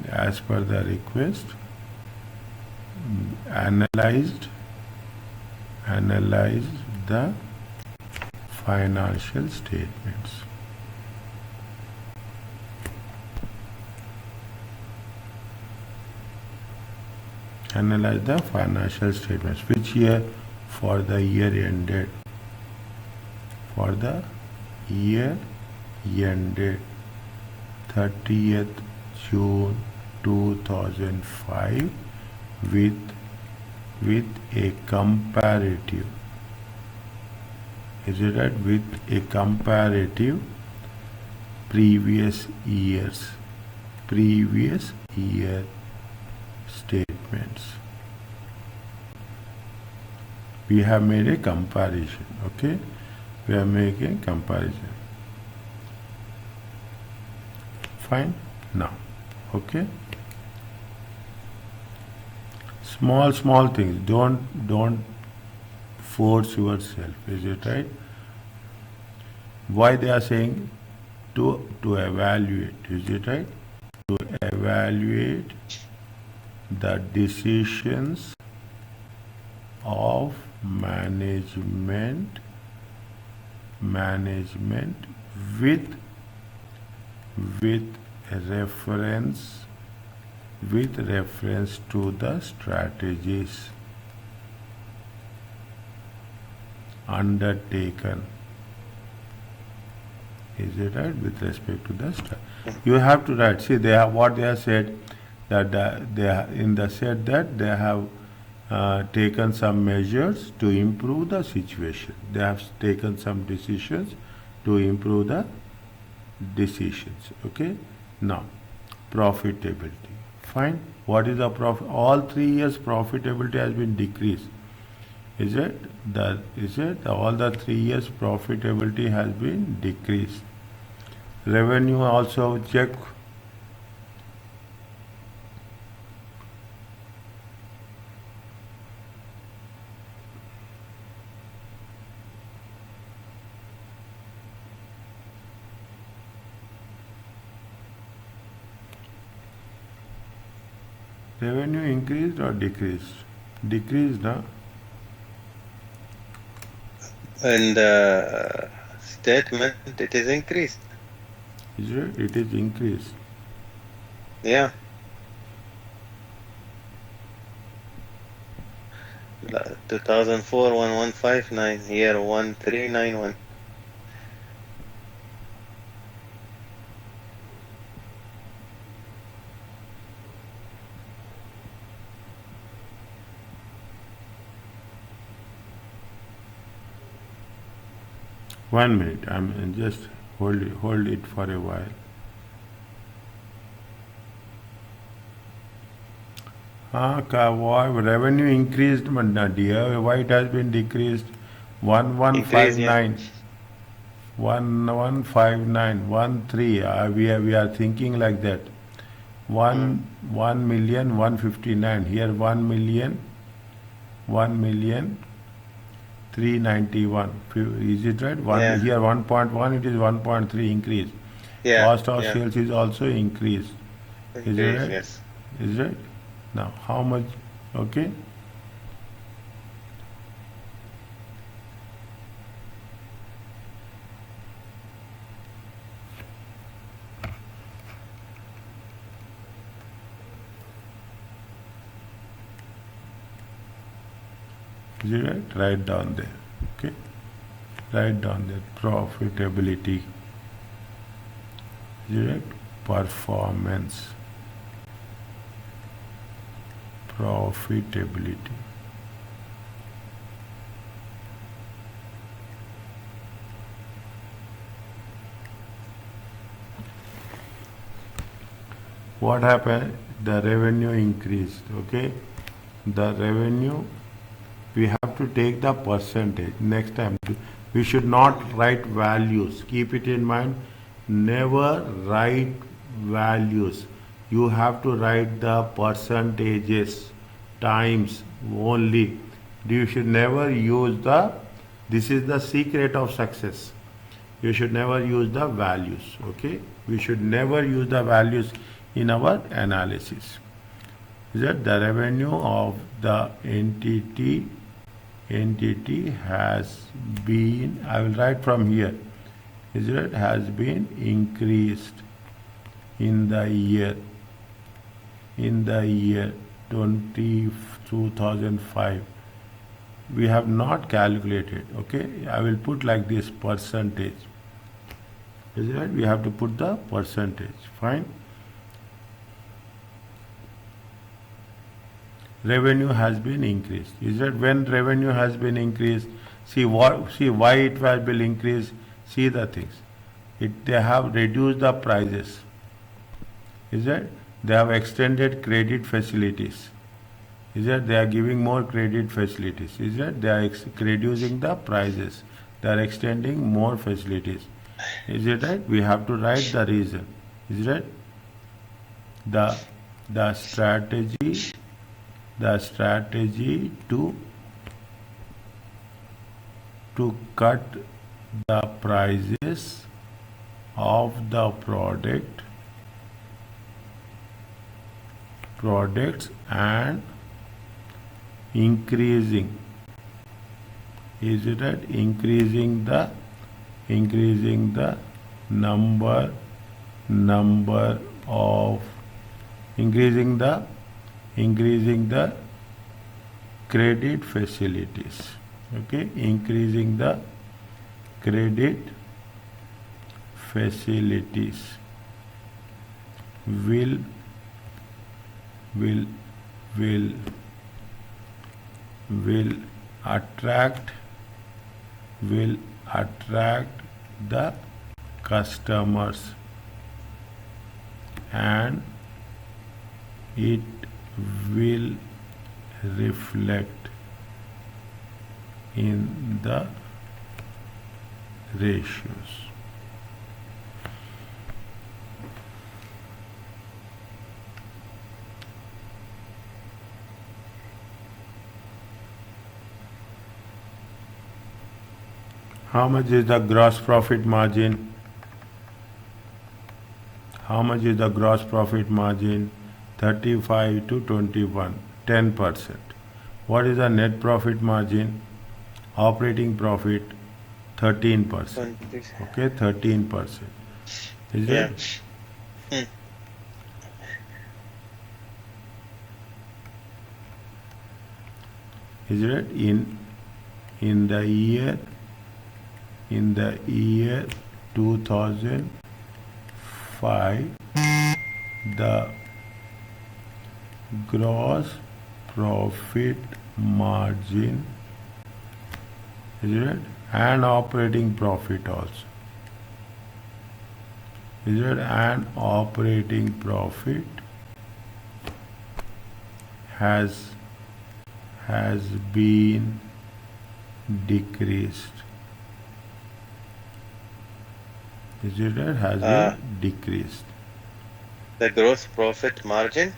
S1: As per the request. Analyzed the financial statements. Analyze the financial statements. Which year? For the year ended. For the year ended 30th June 2005 with a comparative. Is it right? With a comparative previous year statements. We have made a comparison. Okay, we are making comparison. Fine. Now, okay. Small things. Don't force yourself. Is it right? Why they are saying to evaluate? Is it right? To evaluate the decisions of management with reference to the strategies undertaken. Is it right? With respect to the you have to write. See, they have what they have said, that said that they have taken some measures to improve the situation. They have taken some decisions to improve the decisions. Okay. Now, profitability. Fine. What is the profit? All 3 years profitability has been decreased. Is it? All the 3 years profitability has been decreased. Revenue also check. Revenue increased or decreased? Decreased, na?
S2: In the statement, it is increased.
S1: Is it? It is increased.
S2: Yeah. 2004 1159, year 1391.
S1: One minute. I'm just hold it for a while. Why revenue increased, but not dear. Why it has been decreased?
S2: Increase, yeah.
S1: 1159, 1159, 13. We are thinking like that. 1,159. Here 1,391. Is it right?
S2: Yeah.
S1: Here 1.1. It is 1.3 increase.
S2: Yeah.
S1: Cost of
S2: Yeah.
S1: sales is also increased. Is it
S2: Increase,
S1: right?
S2: yes.
S1: Is it? Now how much? Okay. Is it right? Write down there. Okay. Write down there. Profitability. Is it right? Performance. Profitability. What happened? The revenue increased. Okay. The revenue, we have to take the percentage. Next time, we should not write values. Keep it in mind. Never write values. You have to write the percentages times only. You should never use this is the secret of success. You should never use the values. Okay. We should never use the values in our analysis. Is that the revenue of the entity has been, I will write from here, is it has been increased in the year 2005. We have not calculated. Okay, I will put like this percentage. Is it right? We have to put the percentage. Fine. Revenue has been increased. Is that when revenue has been increased? See why it has been increased. See the things. They have reduced the prices. Is that they have extended credit facilities. Is that they are giving more credit facilities. Is that they are reducing the prices. They are extending more facilities. Is it right? We have to write the reason. Is it right? The strategy to cut the prices of the products and increasing, is it right? Increasing the number of increasing the credit facilities. Okay, increasing the credit facilities will attract the customers and it will reflect in the ratios. How much is the gross profit margin? How much is the gross profit margin? 35 to 21, 10%. What is the net profit margin? Operating profit, 13%.
S2: 20.
S1: Okay, 13%. Is
S2: Yeah.
S1: it?
S2: Hmm.
S1: Is it in the year 2005, the gross profit margin, is it, and operating profit also, is it, and operating profit has been decreased. Is it, has
S2: Uh,
S1: been decreased.
S2: the gross profit margin.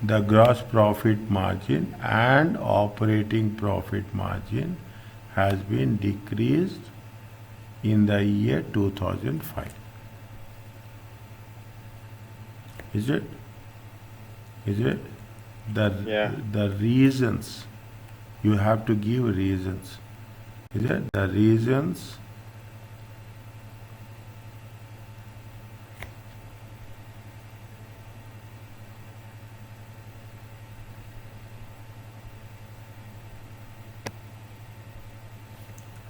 S1: The gross profit margin and operating profit margin has been decreased in the year 2005. Is it? Is it?
S2: Yeah.
S1: The reasons, you have to give reasons. Is it? The reasons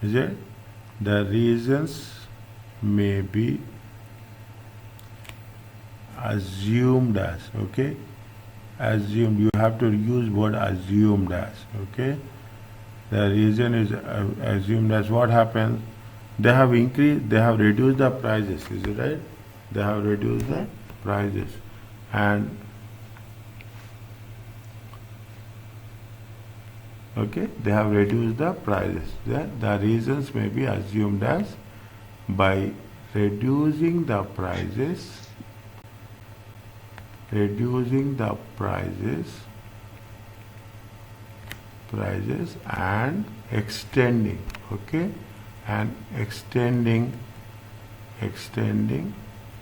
S1: is it? The reasons may be assumed as, okay? Assumed, you have to use word assumed as, okay? The reason is assumed as. What happens? They have reduced the prices, is it right? They have reduced the prices, and okay, they have reduced the prices. The reasons may be assumed as by reducing the prices, and extending, okay, and extending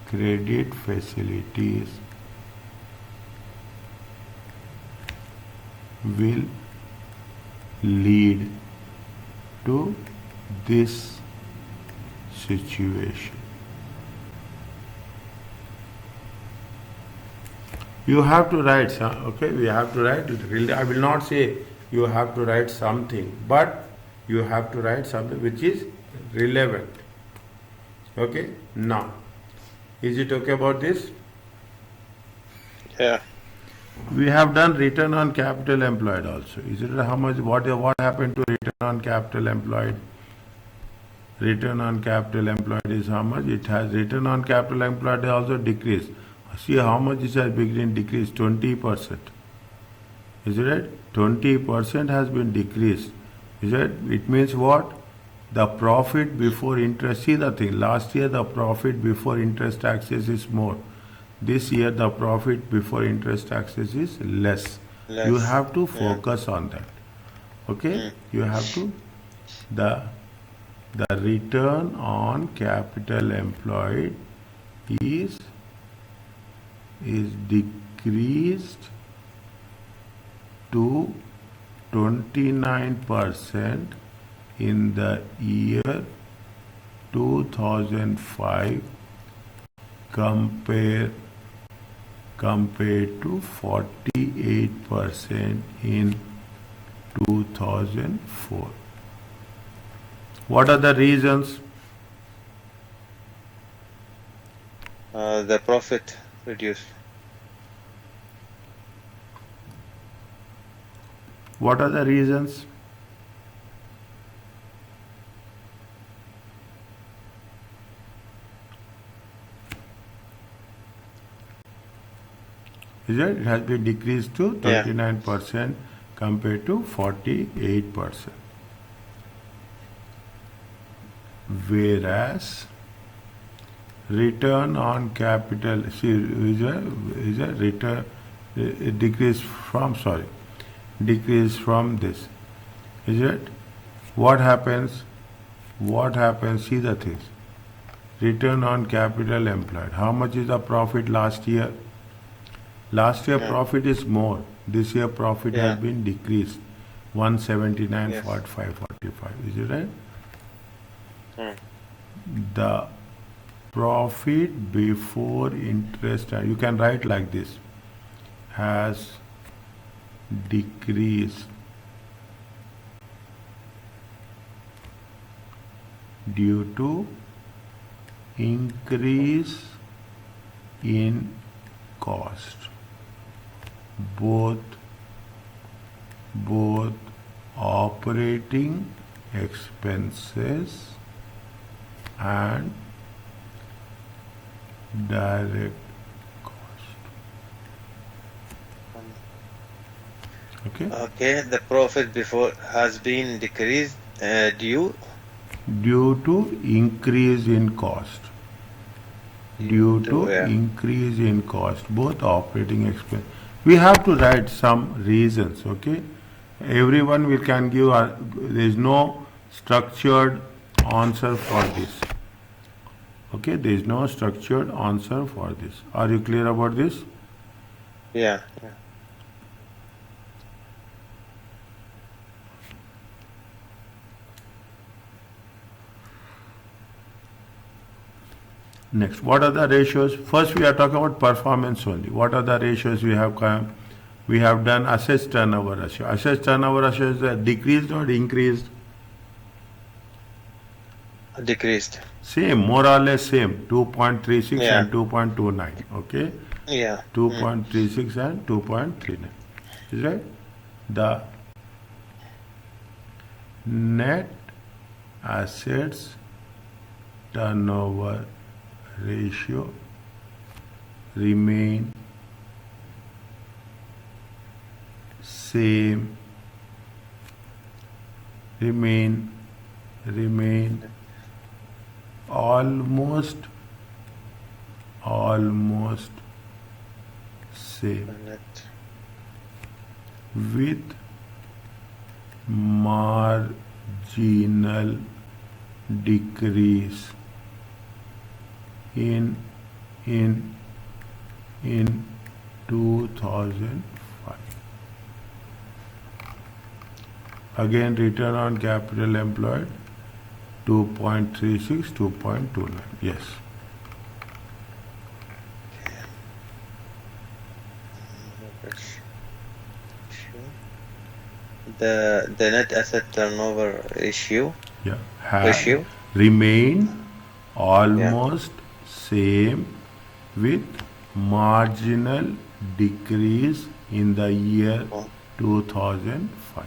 S1: credit facilities will lead to this situation. You have to write some, okay, we have to write it. Really, I will not say you have to write something, but you have to write something which is relevant. Okay, now, is it okay about this?
S2: Yeah.
S1: We have done return on capital employed also. Is it how much, what happened to return on capital employed? Return on capital employed is how much? It has return on capital employed also decreased. See how much it has been decreased? 20%. Is it right? 20% has been decreased. Is it? It means what? The profit before interest. See the thing. Last year the profit before interest taxes is more. This year the profit before interest taxes is less. You
S2: Less.
S1: have to
S2: Yeah.
S1: focus on that. Okay?
S2: Mm.
S1: You have to the return on capital employed is decreased to 29% in the year 2005 compared to 48% in 2004. What are the reasons?
S2: The profit reduced.
S1: What are the reasons? Is it? It has been decreased to
S2: Yeah.
S1: 39% compared to 48%. Whereas return on capital, see, is a return decrease from, sorry, decrease from this. Is it? What happens? What happens? See the things. Return on capital employed. How much is the profit last year? Last year
S2: Yeah.
S1: profit is more. This year profit has
S2: Yeah.
S1: been decreased. 179,
S2: Yes.
S1: 45, 45. Is it right?
S2: Mm.
S1: The profit before interest, you can write like this, has decreased due to increase in cost, both operating expenses and direct cost. Okay?
S2: Okay, the profit before has been decreased due
S1: Due to increase in cost. Due to
S2: yeah.
S1: increase in cost, both operating expense. We have to write some reasons, okay? Everyone will can give, there is no structured answer for this. Okay, there is no structured answer for this. Are you clear about this?
S2: Yeah. Yeah.
S1: Next, what are the ratios? First, we are talking about performance only. What are the ratios we have? We have done assessed turnover ratio. Assessed turnover ratio is decreased or increased?
S2: Decreased.
S1: Same, more or less same. 2.36
S2: Yeah.
S1: and 2.29. Okay,
S2: Yeah.
S1: 2.36 and 2.39. Is right? The net assets turnover ratio remain same, remain almost same,
S2: Net.
S1: with marginal decrease in 2005. Again, return on capital employed 2.36, 2.29. Yes.
S2: The net asset turnover ratio
S1: Yeah.
S2: ratio.
S1: Remain almost same with marginal decrease in the year
S2: Oh,
S1: 2005.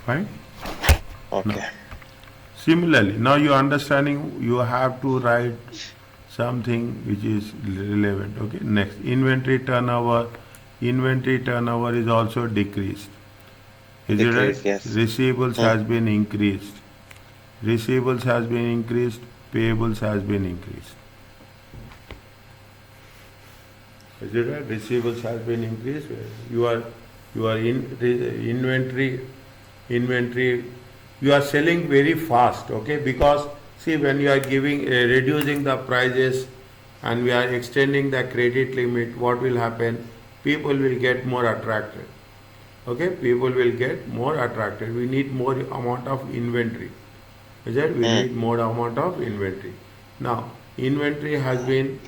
S1: Fine.
S2: okay.
S1: Similarly, now you understanding, you have to write something which is relevant. Okay. Next, inventory turnover. Inventory turnover is also decreased. Is it right?
S2: Decrease, yes.
S1: Receivables has been increased. Receivables has been increased. Payables has been increased. Is it right? Receivables has been increased. You are inventory. You are selling very fast. Okay, because see, when you are giving reducing the prices and we are extending the credit limit, what will happen? People will get more attracted. Okay, people will get more attracted. We need more amount of inventory. Is that we need more amount of inventory. Now, inventory has been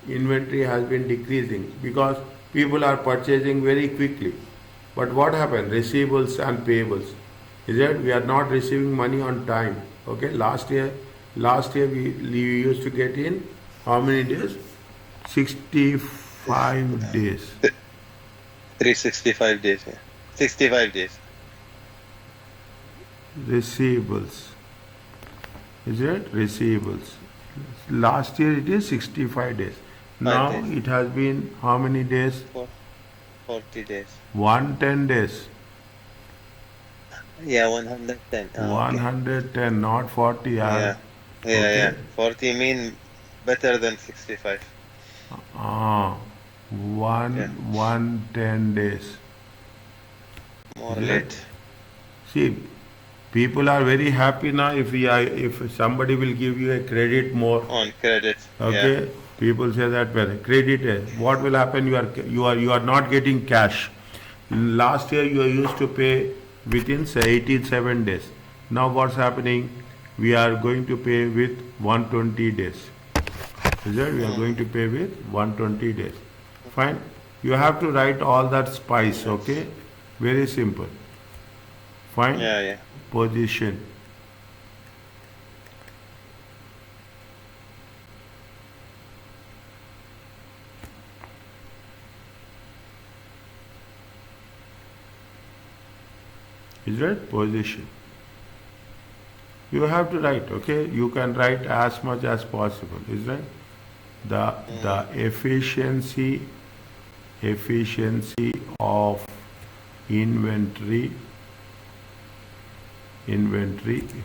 S1: decreasing because people are purchasing very quickly. But what happened? Receivables and payables. Is that we are not receiving money on time. Okay, last year we used to get in how many days? 65 days.
S2: 365 days. Yeah. 65 days.
S1: receivables. Is it? Receivables. Last year it is 65 days.
S2: 5
S1: Now
S2: days.
S1: it has been how many days?
S2: For 40 days.
S1: 110 days.
S2: Yeah, 110. Okay.
S1: 110, not 40.
S2: Yeah.
S1: Okay.
S2: 40 mean better than 65.
S1: Ah,
S2: Yeah.
S1: 110 days.
S2: More
S1: Is it?
S2: late.
S1: See, people are very happy now if somebody will give you a credit more.
S2: On credit. Yeah.
S1: Okay, people say that well, credit. What will happen? You are not getting cash. Last year you used to pay within say 87 days. Now what's happening? We are going to pay with 120 days. Is that we are going
S2: Mm.
S1: to pay with 120 days. Fine. You have to write all that spice.
S2: Yes.
S1: Okay, very simple. Fine.
S2: Yeah.
S1: Position. Is that position? You have to write. Okay, you can write as much as possible. Is that the
S2: Mm.
S1: efficiency of inventory?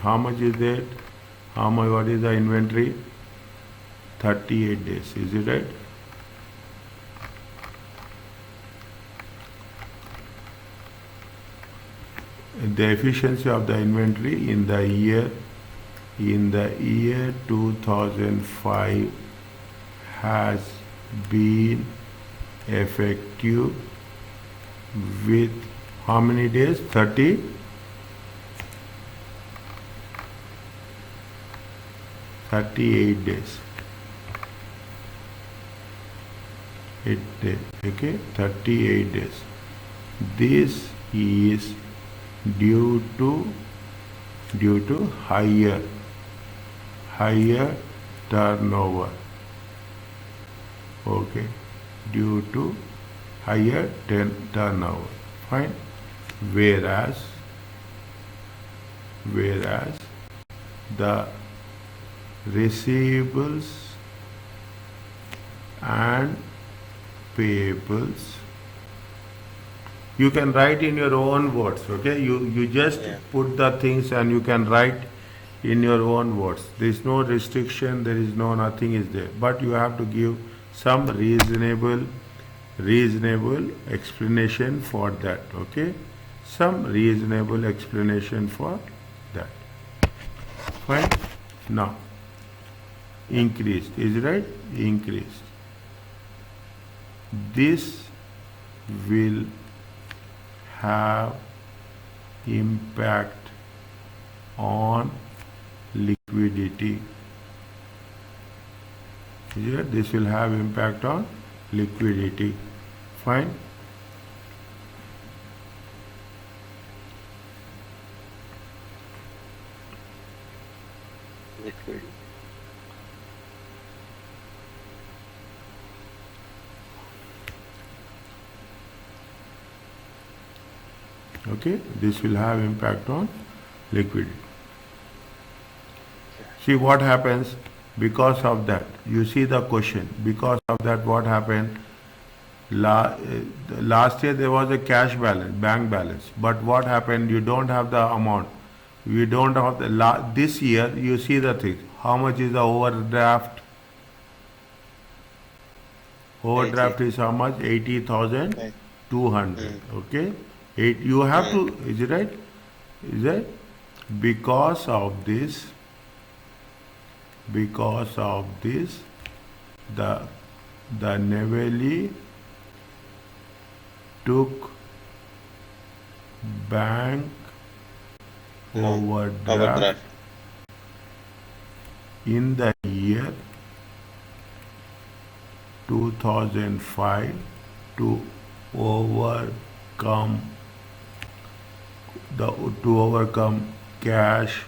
S1: How much is that? How much? What is the inventory? 38 days. Is it right? The efficiency of the inventory in the year 2005 has been effective with how many days? 38 days. 8 days. Okay, 38 days. This is due to higher turnover. Okay, due to higher turnover. Fine. Whereas the receivables and payables, you can write in your own words. Okay, you just
S2: Yeah.
S1: put the things and you can write in your own words. There is no restriction, there is no nothing is there, but you have to give some reasonable explanation for that. Okay, some reasonable explanation for that. Fine. Now increased, is it right? Increased. This will have impact on liquidity. Is it right? This will have impact on liquidity. Fine.
S2: Liquid.
S1: Okay, this will have impact on liquidity. See what happens because of that. You see the question. Because of that, what happened? Last year there was a cash balance, bank balance. But what happened? You don't have the amount. You don't have the this year. You see the thing. How much is the overdraft? Overdraft
S2: 80.
S1: is how much? 80,200.
S2: Mm.
S1: Okay. You have to.
S2: Mm.
S1: Is it right? Is it? Because of this. The Naveli took bank
S2: No.
S1: overdraft
S2: Overdraft.
S1: in the year 2005 to overcome cash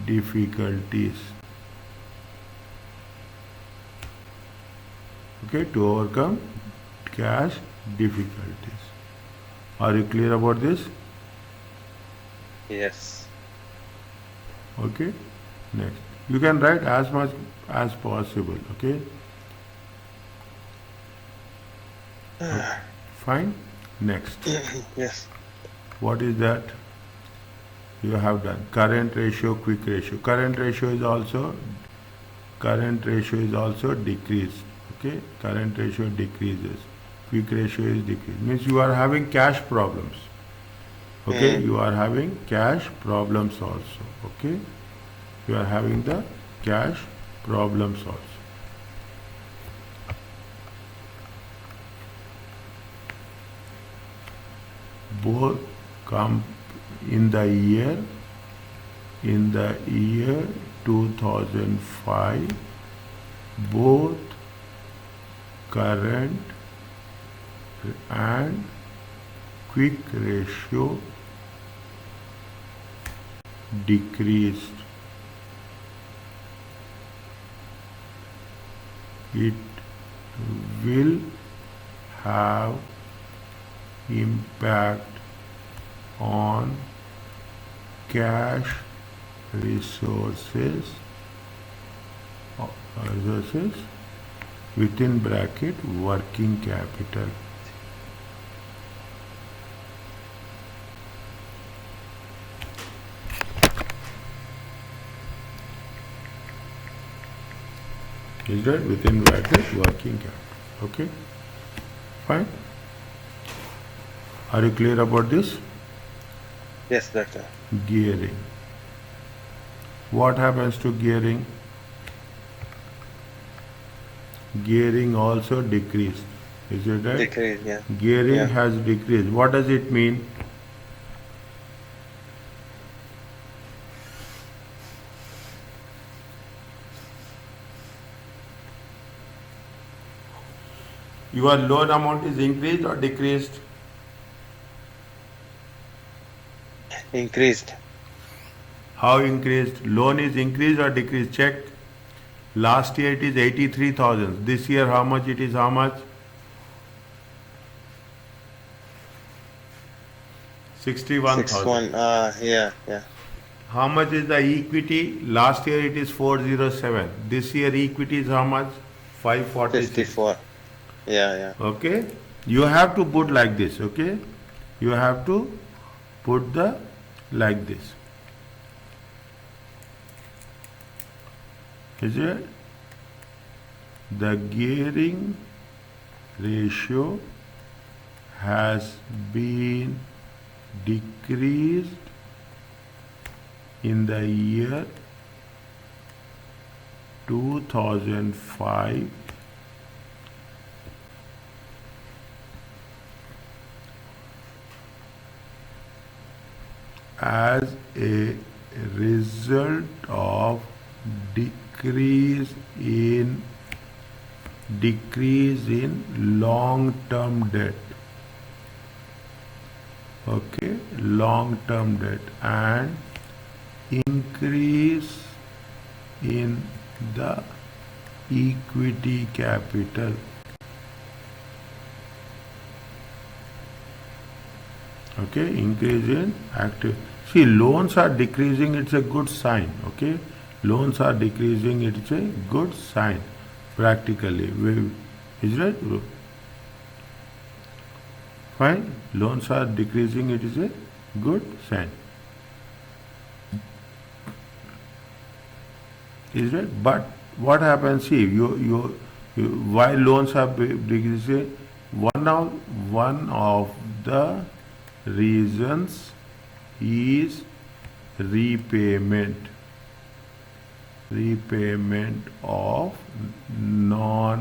S1: difficulties. Okay, to overcome cash difficulties. Are you clear about this?
S2: Yes.
S1: Okay, next. You can write as much as possible. Okay, fine. Next.
S2: Yes.
S1: What is that? You have done current ratio, quick ratio. Current ratio is also decreased. Okay, current ratio decreases. Quick ratio is decreased. Means you are having cash problems. Okay,
S2: Mm.
S1: you are having cash problems also. Okay, you are having the cash problems also. Both come in the year 2005, both current and quick ratio decreased. It will have impact on cash resources resources within bracket working capital. Is that within bracket working capital? Okay, fine. Are you clear about this?
S2: Yes, doctor.
S1: Gearing. What happens to gearing? Gearing also decreased. Is it right?
S2: Decrease. Yeah.
S1: Gearing
S2: Yeah.
S1: has decreased. What does it mean? Your loan amount is increased or decreased?
S2: Increased.
S1: How increased? Loan is increased or decreased? Check. Last year it is 83,000. This year how much it is? How much? 61,000.
S2: 6-1. Yeah. Yeah.
S1: How much is the equity? Last year it is 407. This year equity is how much? 546.
S2: 54. Yeah. Yeah.
S1: Okay, you have to put like this. Okay, you have to put the like this. Is it? The gearing ratio has been decreased in the year 2005 as a result of decrease in long-term debt. Okay, long-term debt and increase in the equity capital. Okay, increase in active. See, loans are decreasing, it's a good sign. Okay, loans are decreasing, it's a good sign practically. Is that true? Fine, loans are decreasing, it is a good sign. Is right? But what happens? See, why loans are decreasing? One of the reasons is repayment of non-current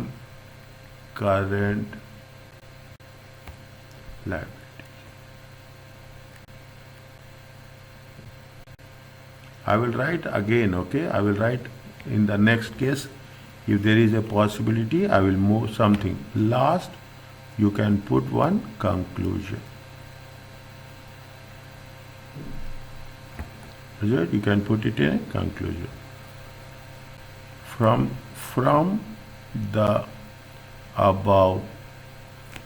S1: liability. I will write again. Okay, I will write in the next case. If there is a possibility, I will move something last. You can put one conclusion. Right? You can put it in a conclusion. From the above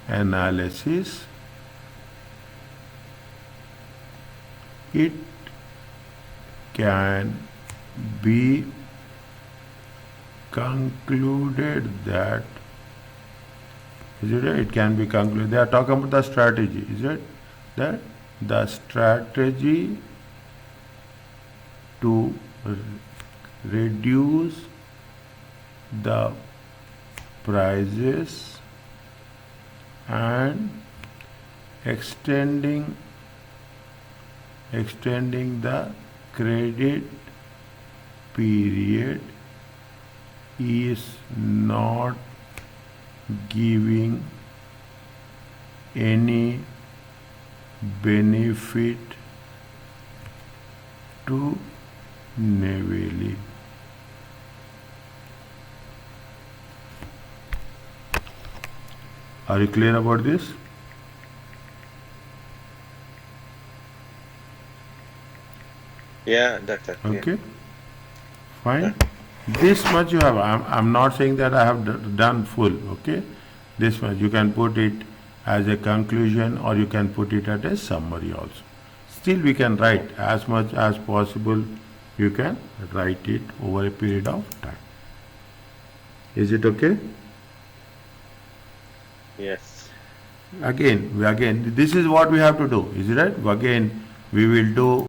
S1: analysis, it can be concluded that, is it right? It can be concluded. They are talking about the strategy, is it? That the strategy to reduce the prices and extending the credit period is not giving any benefit to Naveli. Are you clear about this?
S2: Yeah, doctor. Yeah.
S1: Okay, fine. This much you have. I'm not saying that I have done full. Okay, this much you can put it as a conclusion or you can put it as a summary also. Still, we can write as much as possible. You can write it over a period of time. Is it okay?
S2: Yes.
S1: Again, this is what we have to do. Is it right? Again, we will do